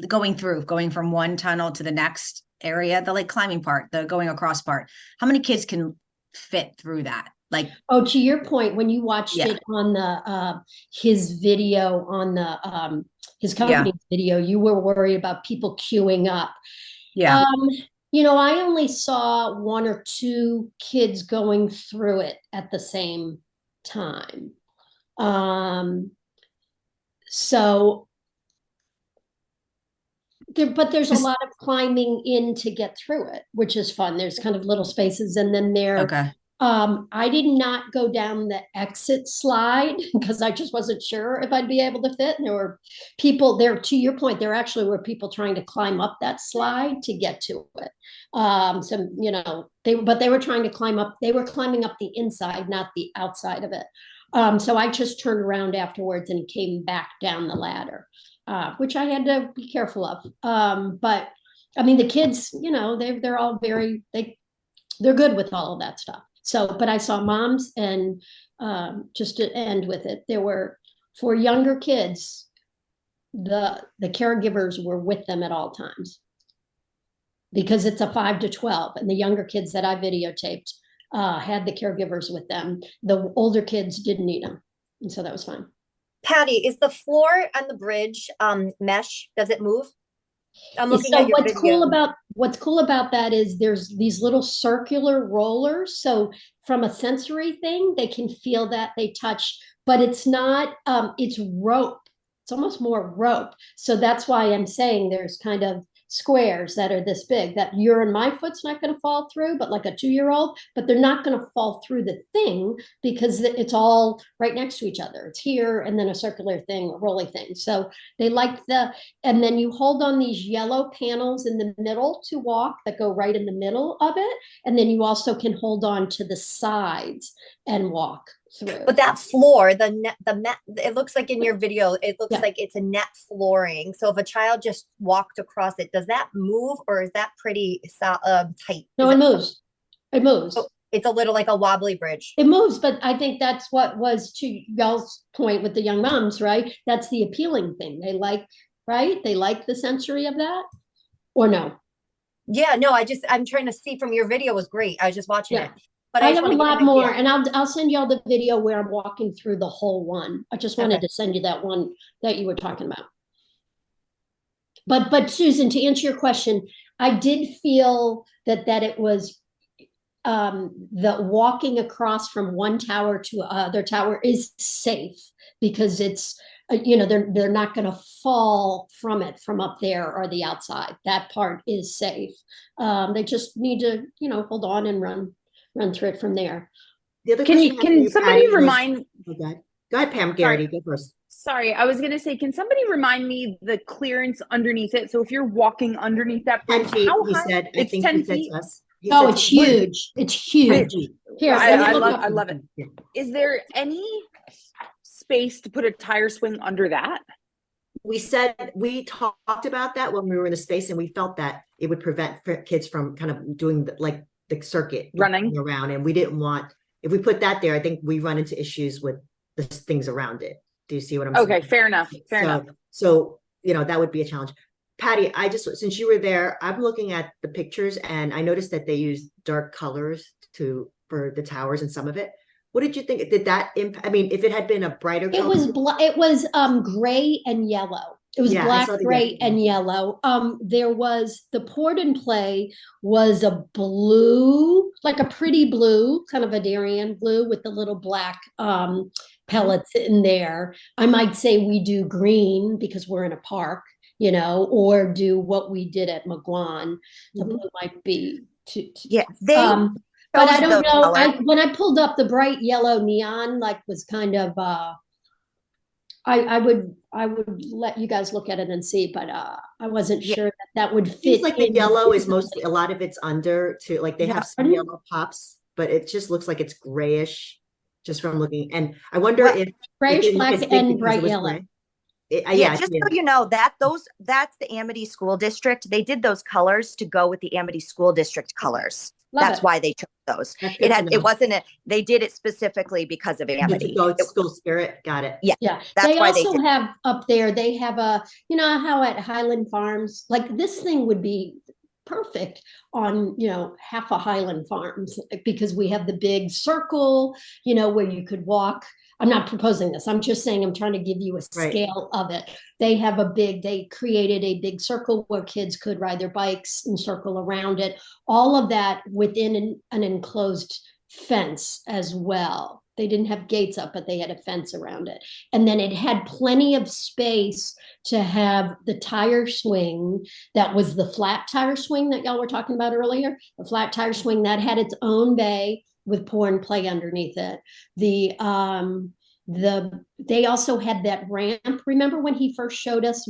going from one tunnel to the next area, the like climbing part, the going across part? How many kids can fit through that? Like, oh, to your point, when you watched it on the his video on the his company's video, you were worried about people queuing up. Yeah. I only saw 1 or 2 kids going through it at the same time. So but there's a lot of climbing in to get through it, which is fun. There's kind of little spaces, and then I did not go down the exit slide because I just wasn't sure if I'd be able to fit. And there were people there, to your point, there actually were people trying to climb up that slide to get to it. They were trying to climb up, they were climbing up the inside, not the outside of it. So I just turned around afterwards and came back down the ladder, which I had to be careful of. But I mean, the kids, they're all they're good with all of that stuff. So, but I saw moms, and just to end with it, there were, for younger kids, the caregivers were with them at all times because it's a 5 to 12, and the younger kids that I videotaped had the caregivers with them. The older kids didn't need them, and so that was fine. Patty, is the floor and the bridge mesh? Does it move? I'm looking So at your video. what's cool about that is there's these little circular rollers. So from a sensory thing, they can feel that they touch, but it's not, it's rope. It's almost more rope. So that's why I'm saying there's kind of squares that are this big that your and my foot's not going to fall through, but like a 2-year-old, but they're not going to fall through the thing because it's all right next to each other. It's here and then a circular thing, a rolly thing. So they like and then you hold on these yellow panels in the middle to walk that go right in the middle of it. And then you also can hold on to the sides and walk through. But that floor, the net, it looks like in your video, it looks Yeah. like it's a net flooring. So if a child just walked across it, does that move or is that pretty tight? No, it moves. It moves. So it's a little like a wobbly bridge. It moves, but I think that's what was to y'all's point with the young moms, right? That's the appealing thing. They like, right? They like the sensory of that, or no? Yeah, no, I'm trying to see from your video was great. I was just watching Yeah. it. But I just have a wanna get lot an more, idea. and I'll send y'all the video where I'm walking through the whole one. I just wanted Okay. to send you that one that you were talking about. But Susan, to answer your question, I did feel that it was the walking across from one tower to other tower is safe because it's they're not going to fall from it from up there or the outside. That part is safe. They just need to hold on and run through it from there. The other Can question you, I had for can you, somebody Patty, was- remind, oh, go ahead, Pam Garrity, go first. sorry, I was gonna say, can somebody remind me the clearance underneath it? So if you're walking underneath that 10 bridge, feet, how he high? said. I It's think 10 he said feet. to us. He Oh, said it's to us, huge. It's 10 huge. feet. Here, I let me look love, up. I love it. Yeah. Is there any space to put a tire swing under that? We talked about that when we were in the space, and we felt that it would prevent kids from kind of doing the circuit Running around. And we didn't want, if we put that there, I think we run into issues with the things around it. Do you see what I'm saying? Okay, fair enough. Fair enough. So, that would be a challenge. Patty, since you were there, I'm looking at the pictures and I noticed that they use dark colors for the towers and some of it. What did you think? Did that impact? I mean, if it had been a brighter color. It was gray and yellow. It was black, gray, and yellow. There was the Port and Play was a blue, like a pretty blue, kind of a Darien blue with the little black pellets in there. I might say we do green because we're in a park, or do what we did at McGuan. The blue might be Yeah, but I don't know. When I pulled up the bright yellow neon, was kind of I would let you guys look at it and see, but I wasn't sure that would fit. Seems like the yellow is mostly, a lot of it's under too. Like they have some yellow pops, but it just looks like it's grayish just from looking. And I wonder if grayish, black, and bright yellow. Just so you know, that's the Amity School District. They did those colors to go with the Amity School District colors. That's why they took those. They did it specifically because of Amity. School spirit. Got it. Yeah. That's they why also they did. have up there, they have how at Highland Farms, this thing would be perfect on, half a Highland Farms because we have the big circle, where you could walk. I'm not proposing this. I'm just saying I'm trying to give you a scale of it. They created a big circle where kids could ride their bikes and circle around it. All of that within an enclosed fence as well. They didn't have gates up, but they had a fence around it. And then it had plenty of space to have the tire swing. That was the flat tire swing that y'all were talking about earlier. The flat tire swing that had its own bay with Pour and Play underneath it. They also had that ramp. Remember when he first showed us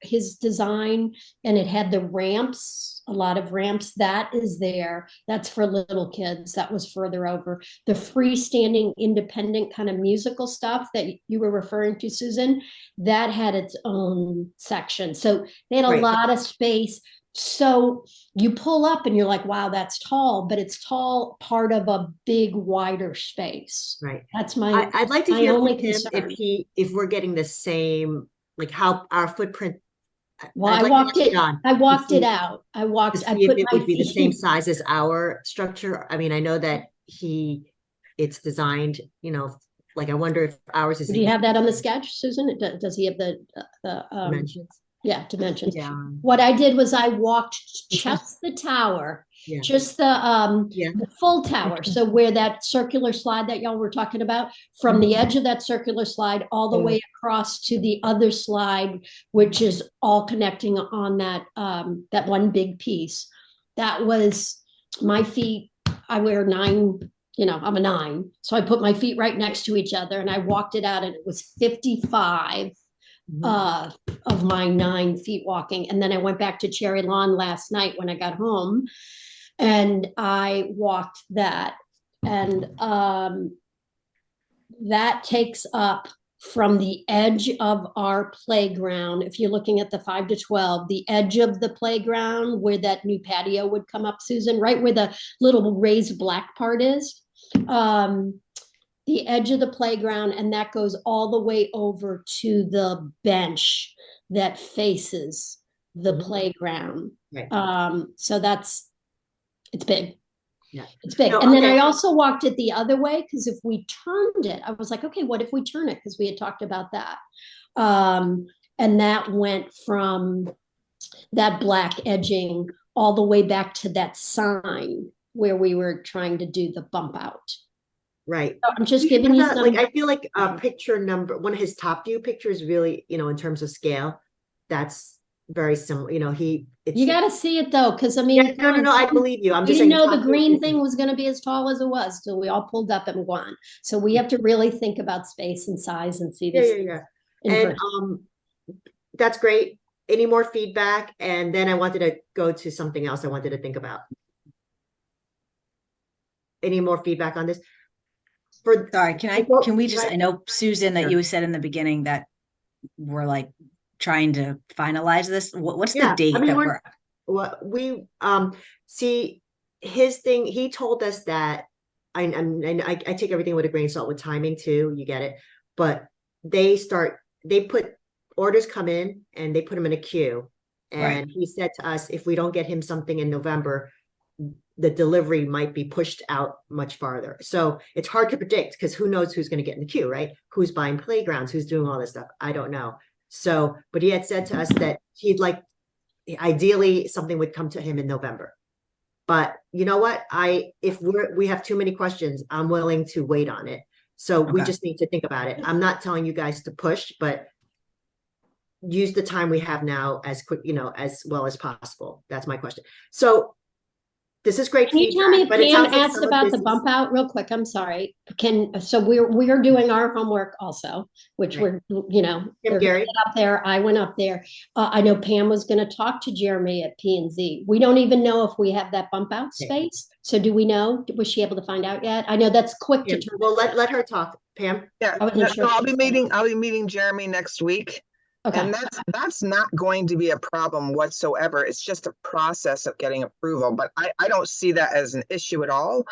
his design, and it had the ramps, a lot of ramps. That is there. That's for little kids. That was further over. The freestanding independent kind of musical stuff that you were referring to, Susan, that had its own section. So they had a lot of space. So you pull up and you're like, wow, that's tall, but it's tall part of a big, wider space. Right. That's I'd like to hear from him if we're getting the same, like how our footprint. Well, I walked it out. I put it would be the same size as our structure. I mean, I know that it's designed, I wonder if ours is. Do you have that on the sketch, Susan? Does he have the dimensions? Yeah, dimensions. Yeah. What I did was I walked just the tower, Yeah. just Yeah. the full tower. So where that circular slide that y'all were talking about, from the edge of that circular slide all the way across to the other slide, which is all connecting on that that one big piece. That was my feet. I wear 9, you know, I'm a 9. So I put my feet right next to each other and I walked it out and it was 55 of my 9 feet walking. And then I went back to Cherry Lawn last night when I got home and I walked that. And that takes up from the edge of our playground. If you're looking at the 5 to 12, the edge of the playground where that new patio would come up, Susan, right where the little raised black part is. The edge of the playground, and that goes all the way over to the bench that faces the playground. Right. So it's big. Yeah. It's big. No, And then okay. I also walked it the other way because if we turned it, I was like, okay, what if we turn it? Because we had talked about that. And that went from that black edging all the way back to that sign where we were trying to do the bump out. Right. So I'm just giving you some. Like, I feel like picture number one of his top view pictures really, you know, in terms of scale, that's very similar. You know, You got to see it though, because I mean, yeah, no, I believe you. I'm we just didn't saying know the top green view thing was going to be as tall as it was till we all pulled up and won. So we have to really think about space and size and see this. Yeah. And that's great. Any more feedback? And then I wanted to go to something else I wanted to think about. Any more feedback on this? Sorry, can we just, I know, Susan, that you said in the beginning that we're like trying to finalize this. What's the date that we see his thing? He told us that I take everything with a grain of salt with timing too. You get it, but they put orders come in and they put them in a queue. And he said to us, if we don't get him something in November, the delivery might be pushed out much farther. So it's hard to predict because who knows who's going to get in the queue, right? Who's buying playgrounds, who's doing all this stuff. I don't know. So, but he had said to us that he'd like, ideally something would come to him in November. But you know what? If we have too many questions, I'm willing to wait on it. So we just need to think about it. I'm not telling you guys to push, but use the time we have now as quick, you know, as well as possible. That's my question. So this is great. Can you tell me if Pam asked about the bump out real quick? I'm sorry. So we're doing our homework also, which we're, you know, they're gonna get up there. I went up there. I know Pam was going to talk to Jeremy at P&Z. We don't even know if we have that bump out space. So do we know? Was she able to find out yet? I know that's quick to turn. Well, let her talk, Pam. Yeah, sure I'll be meeting Jeremy next week. Okay. And that's not going to be a problem whatsoever. It's just a process of getting approval, but I don't see that as an issue at all.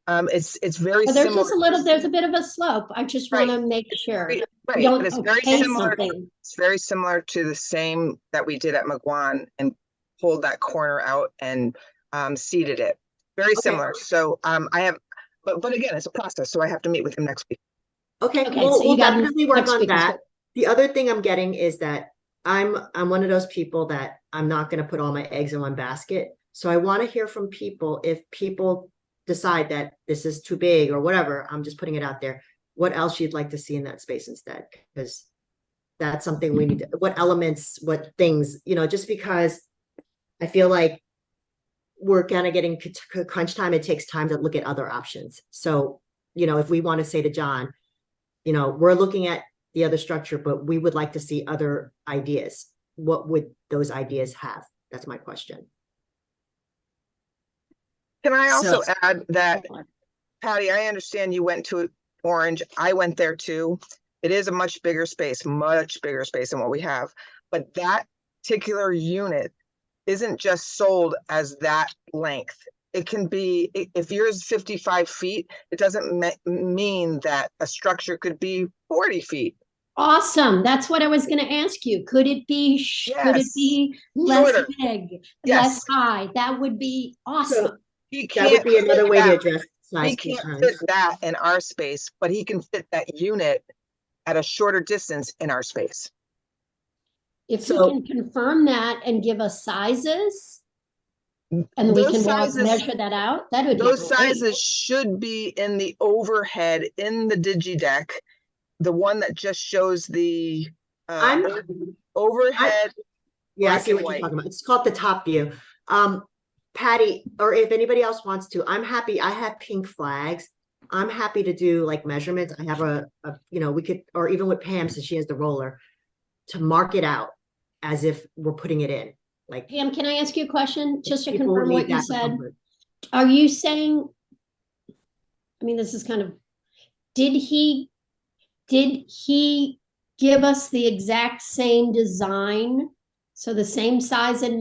It's very there's similar. Just there's a bit of a slope. I just want to make sure. But it's very similar. It's very similar to the same that we did at McGuan and pulled that corner out and seeded it. Very similar. So I have, but again, it's a process. So I have to meet with him next week. Okay. Well, we'll definitely work on that. The other thing I'm getting is that I'm one of those people that I'm not going to put all my eggs in one basket. So I want to hear from people. If people decide that this is too big or whatever, I'm just putting it out there. What else you'd like to see in that space instead? Because that's something we need to, what elements, what things, you know, just because I feel like we're kind of getting crunch time. It takes time to look at other options. So, you know, if we want to say to John, you know, we're looking at the other structure, but we would like to see other ideas. What would those ideas have? That's my question. Can I also add that, Patty, I understand you went to Orange. I went there too. It is a much bigger space than what we have. But that particular unit isn't just sold as that length. It can be, if yours is 55 feet, it doesn't mean that a structure could be 40 feet. Awesome. That's what I was going to ask you. Could it be less big, less high? That would be awesome. So that would be another way to address size. He can't fit that in our space, but he can fit that unit at a shorter distance in our space. If you So- can confirm that and give us sizes, and we Those can sizes- measure that out, that would be Those great. sizes should be in the overhead in the DigiDeck, the one that just shows the I'm, overhead. yeah, I black see and what you're white. talking about. It's called the top view. Patty, or if anybody else wants to, I'm happy. I have pink flags. I'm happy to do like measurements. I have we could, or even with Pam, since she has the roller, to mark it out as if we're putting it in. Like, Pam, can I ask you a question, just to people confirm need what you that for said? comfort. Are you saying, I mean, this is kind of, did he give us the exact same design? So the same size and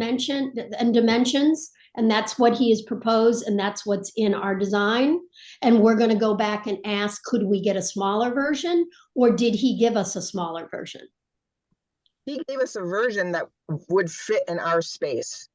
dimensions, and that's what he has proposed, and that's what's in our design? And we're gonna go back and ask, could we get a smaller version? Or did he give us a smaller version? He gave us a version that would fit in our space.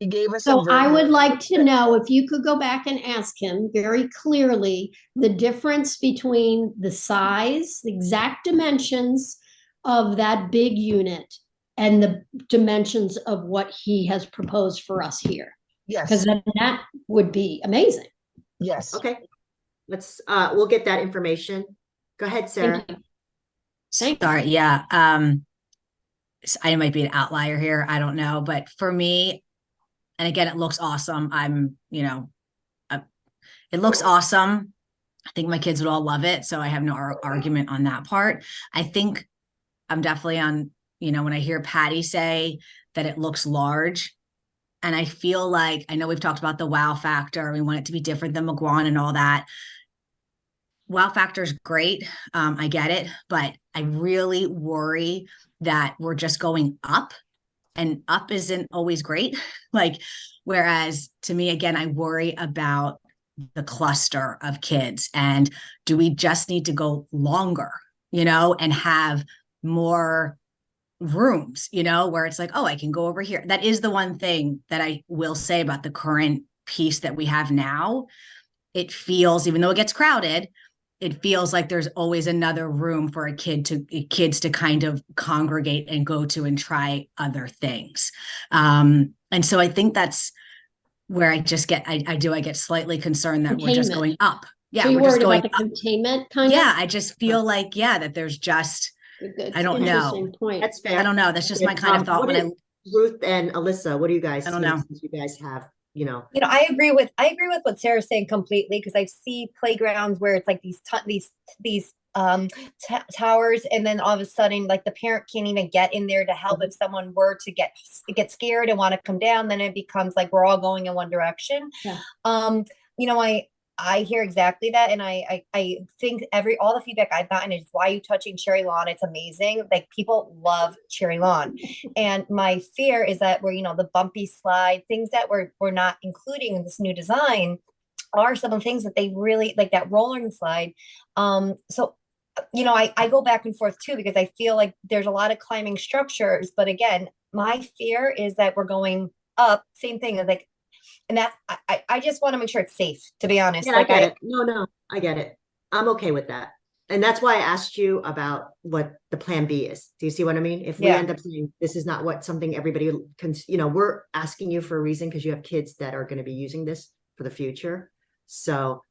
He gave us a So version. I would like to know if you could go back and ask him very clearly the difference between the size, the exact dimensions of that big unit and the dimensions of what he has proposed for us here. Yes, Because then that would be amazing. yes. Okay, we'll get that information. Go ahead, Sarah. Thank you. Thank you. Sorry, yeah. I might be an outlier here. I don't know, but for me, and again, it looks awesome. It looks awesome. I think my kids would all love it. So I have no argument on that part. I think I'm definitely on, when I hear Patty say that it looks large, and I feel like, I know we've talked about the wow factor. We want it to be different than McGuan and all that. Wow factor is great. I get it, but I really worry that we're just going up, and up isn't always great. Whereas to me, again, I worry about the cluster of kids, and do we just need to go longer, and have more rooms, where it's like, oh, I can go over here. That is the one thing that I will say about the current piece that we have now. It feels, even though it gets crowded, it feels like there's always another room for kids to kind of congregate and go to and try other things. And so I think that's where I just get, I get slightly concerned that we're just going up. Yeah. So you're we're just worried going about the up. containment kind of? Yeah. I just feel like, that there's just, I don't know. Interesting point. That's fair. I don't know. That's just my kind of thought when Ruth and Alyssa, what do you guys? I don't know. Since you guys have, I agree with what Sarah's saying completely, because I see playgrounds where it's like these towers, and then all of a sudden, like, the parent can't even get in there to help. If someone were to get scared and want to come down, then it becomes like we're all going in one direction. Yeah. I hear exactly that, and I think all the feedback I've gotten is, why are you touching cherry lawn? It's amazing. Like, people love cherry lawn, and my fear is that the bumpy slide, things that we're not including in this new design, are some of the things that they really like, that rolling slide. So I go back and forth too, because I feel like there's a lot of climbing structures, but again, my fear is that we're going up. Same thing, like. And that's, I just want to make sure it's safe, to be honest. Yeah, I get it. No, I get it. I'm okay with that. And that's why I asked you about what the plan B is. Do you see what I mean? If we end up saying this is not something everybody can, we're asking you for a reason, because you have kids that are going to be using this for the future. So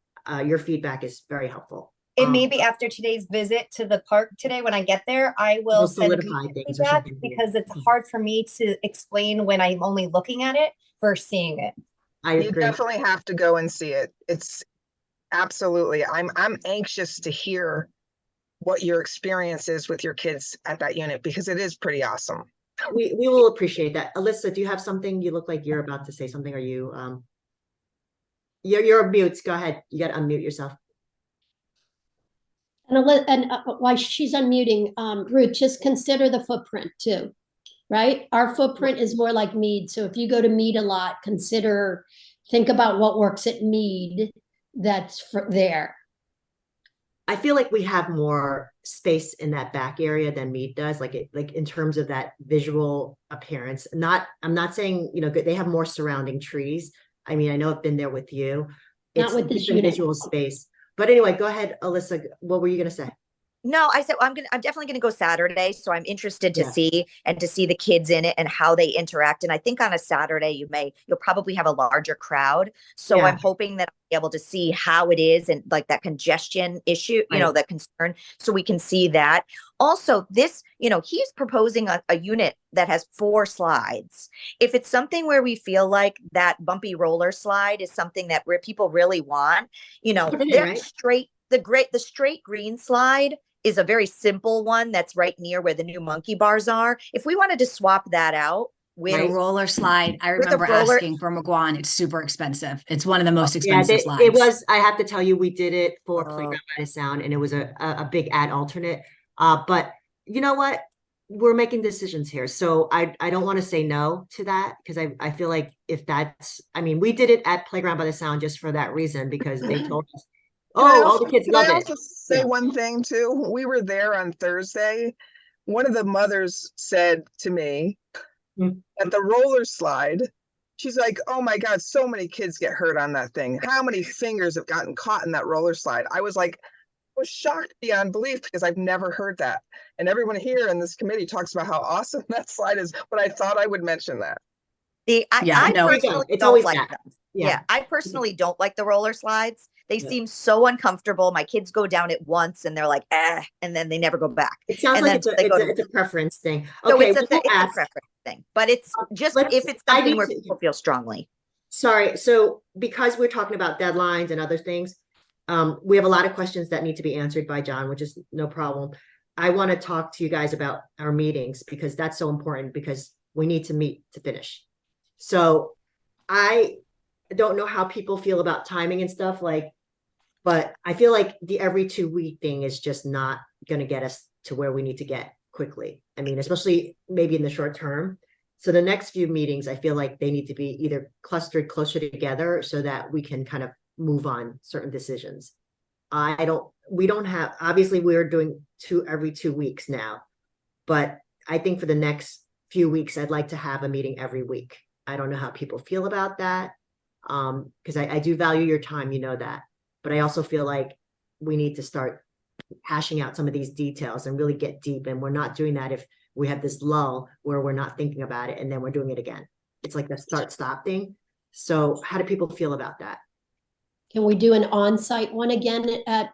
your feedback is very helpful. And maybe after today's visit to the park today, when I get there, I will solidify things or feedback, something. because it's hard for me to explain when I'm only looking at it versus seeing it. I You agree. definitely have to go and see it. It's absolutely, I'm anxious to hear what your experience is with your kids at that unit, because it is pretty awesome. We will appreciate that. Alyssa, do you have something? You look like you're about to say something. Are you you're mute. Go ahead. You got to unmute yourself. And while she's unmuting, Ruth, just consider the footprint too, right? Our footprint is more like Mead. So if you go to Mead a lot, think about what works at Mead that's there. I feel like we have more space in that back area than Mead does, like in terms of that visual appearance. I'm not saying, they have more surrounding trees. I mean, I know I've been there with you. It's Not with this different unit. visual space. But anyway, go ahead, Alyssa. What were you going to say? No, I said I'm definitely gonna go Saturday, so I'm interested to Yeah. see and to see the kids in it and how they interact. And I think on a Saturday you'll probably have a larger crowd. So Yeah. I'm hoping that I'll be able to see how it is and like that congestion issue, Right. that concern, so we can see that. Also, this, he's proposing a unit that has 4 slides. If it's something where we feel like that bumpy roller slide is something that where people really want, Put it in, they're right? the straight green slide is a very simple one that's right near where the new monkey bars are. If we wanted to swap that out with The roller slide, I with a remember roller, asking for McGuan. It's super expensive. It's one of the most Yeah, expensive it slides. was, I have to tell you, we did it for Oh. Playground by the Sound, and it was a big ad alternate. But you know what? We're making decisions here. So I don't want to say no to that, because I feel like if that's, I mean, we did it at Playground by the Sound just for that reason, because they told us, oh, all the kids Can love I it. also say Yeah. one thing too? We were there on Thursday. One of the mothers said to me at the roller slide, she's like, "Oh my God, so many kids get hurt on that thing. How many fingers have gotten caught in that roller slide?" I was like, I was shocked beyond belief because I've never heard that. And everyone here in this committee talks about how awesome that slide is, but I thought I would mention that. I no. personally It's don't always like that. them. Yeah. Yeah, I personally don't like the roller slides. They Yeah. seem so uncomfortable. My kids go down it once and they're like, and then they never go back. It sounds And like then it's a, they it's go a, to, it's a preference thing. so Okay, it's we will it's a ask. preference thing, but it's just Let's, if it's I something need where to, people feel strongly. sorry. So because we're talking about deadlines and other things, we have a lot of questions that need to be answered by John, which is no problem. I want to talk to you guys about our meetings, because that's so important, because we need to meet to finish. So I don't know how people feel about timing and stuff, like, but I feel like the every 2 week thing is just not going to get us to where we need to get quickly. I mean, especially maybe in the short term. So the next few meetings, I feel like they need to be either clustered closer together so that we can kind of move on certain decisions. We don't have, obviously we're doing every 2 weeks now, but I think for the next few weeks, I'd like to have a meeting every week. I don't know how people feel about that. Because I do value your time, you know that, but I also feel like we need to start hashing out some of these details and really get deep. And we're not doing that if we have this lull where we're not thinking about it and then we're doing it again. It's like the start stop thing. So how do people feel about that? Can we do an on-site one again at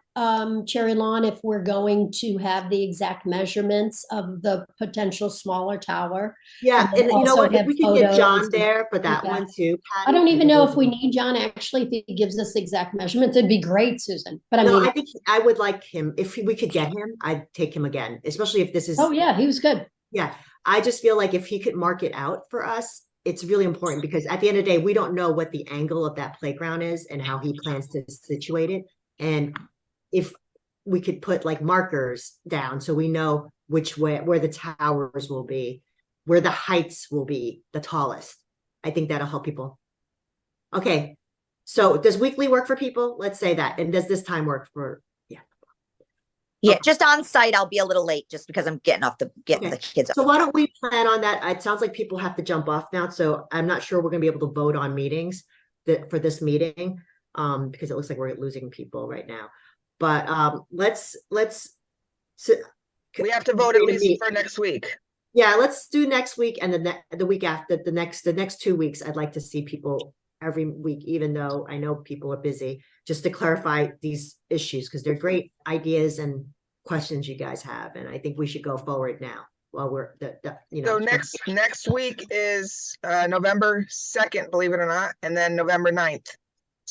Cherry Lawn if we're going to have the exact measurements of the potential smaller tower? Yeah, and you know also what? If have we could get John photos there for that feedback. one too, I Patty, don't even think know it if we would- need John actually, if he gives us exact measurements. It'd be great, Susan. But I No, mean, I think I would like him. If we could get him, I'd take him again, especially if this is, oh yeah, he was good. yeah. I just feel like if he could mark it out for us, it's really important, because at the end of the day, we don't know what the angle of that playground is and how he plans to situate it. And if we could put like markers down so we know which way, where the towers will be, where the heights will be the tallest, I think that'll help people. Okay. So does weekly work for people? Let's say that. And does this time work for, yeah. Yeah, Okay. just on site, I'll be a little late just because I'm getting Okay. the kids So up. why don't we plan on that? It sounds like people have to jump off now, so I'm not sure we're gonna be able to vote on meetings for this meeting, because it looks like we're losing people right now. But let's We have to vote at least for next week. yeah, let's do next week, and the week after, the next 2 weeks. I'd like to see people every week, even though I know people are busy, just to clarify these issues, because they're great ideas and questions you guys have, and I think we should go forward now while we're So next week is November 2nd, believe it or not, and then November 9th.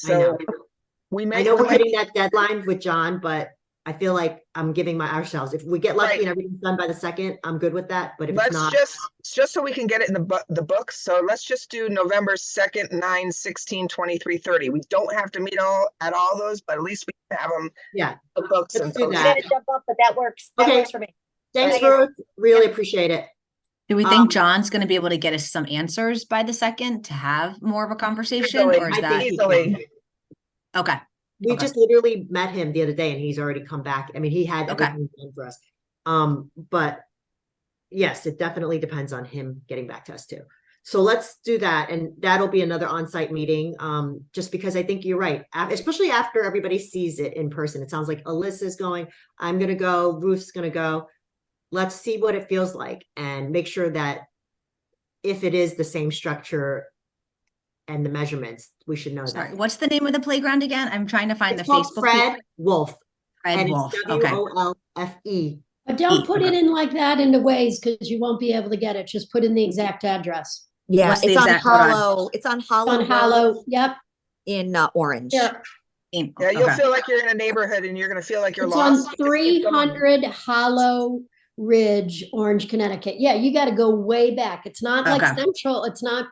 I know. So we may I know we're hitting that deadline with John, but I feel like I'm giving ourselves, if we get lucky Right. and everything's done by the 2nd, I'm good with that. But if it's let's not, just so we can get it in the books. So let's just do November 2nd, 9, 16, 23, 30. We don't have to meet at all those, but at least we can have them yeah, the books. let's And do I'm that. gonna jump up, but that works. That Okay. works for me. Thanks, I guess- Ruth. Really appreciate it. Do we think John's going to be able to get us some answers by the 2nd to have more of a conversation, or is I that think easily? okay? We Okay. just literally met him the other day and he's already come back. I mean, he had Okay. everything done for us. But yes, it definitely depends on him getting back to us too. So let's do that. And that'll be another on-site meeting. Just because I think you're right, especially after everybody sees it in person. It sounds like Alyssa's going, I'm going to go, Ruth's going to go. Let's see what it feels like and make sure that if it is the same structure and the measurements, we should know Sorry, that. what's the name of the playground again? I'm trying to find It's the called Facebook. Fred Wolf. Fred And Wolf. it's Okay. WOLFE. But don't put it Okay. in like that into Waze because you won't be able to get it. Just put in the exact address. Yeah, What's the it's on exact- hold on. Hollow. It's on Hollow. On Road Hollow, yep. in Orange. There. Yeah, you'll Okay. feel like you're in a neighborhood and you're gonna feel like you're It's lost. on Just keep going. 300 Hollow Ridge, Orange, Connecticut. Yeah, you got to go way back. It's not like Okay. central. It's not,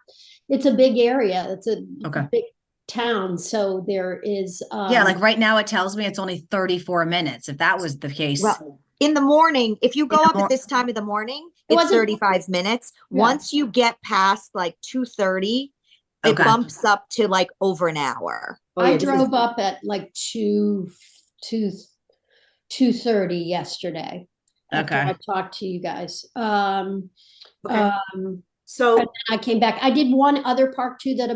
it's a big area. It's a Okay. big town. So there is. Yeah, like right now it tells me it's only 34 minutes. If that was the case. Well, in the morning, if you go the up at this time of the morning, It it's wasn't- 35 minutes. Yeah. Once you get past like 2:30, it Okay. bumps up to like over an hour. Oh, yeah, I this is- drove up at like 2:30 yesterday. After Okay. I talked to you guys. Okay. So And I came back. I did one other park too that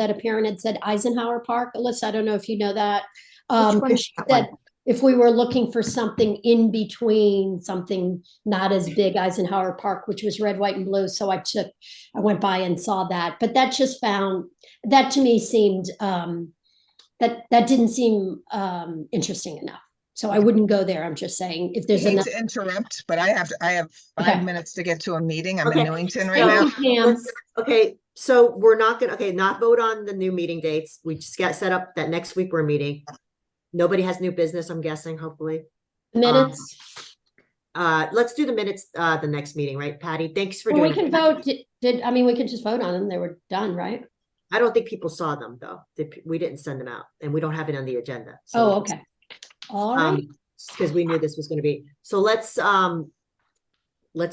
a parent had said Eisenhower Park. Alyssa, I don't know if you know that. Which one is She that said one? if we were looking for something in between, something not as big, Eisenhower Park, which was red, white, and blue. So I went by and saw that. But that to me seemed that didn't seem interesting enough. So I wouldn't go there. I'm just saying if I there's hate enough. to interrupt, but I have 5 Okay. minutes to get to a meeting. I'm Okay. in Newington right Thank now. you, Pam. okay, so we're not gonna, not vote on the new meeting dates. We just got set up that next week we're meeting. Nobody has new business, I'm guessing, hopefully. Minutes. Let's do the minutes, the next meeting, right, Patty? Thanks for Well, doing we can it. vote. We could just vote on them. They were done, right? I don't think people saw them though. We didn't send them out and we don't have it on the agenda. So Oh, okay. All right. because we knew this was gonna be, so let's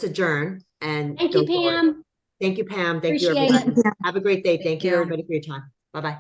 adjourn and. Thank you, go forward. Pam. Thank you, Pam. Thank you, Appreciate everybody. it. Have a great day. Thank you, you. everybody, for your time. Bye-bye.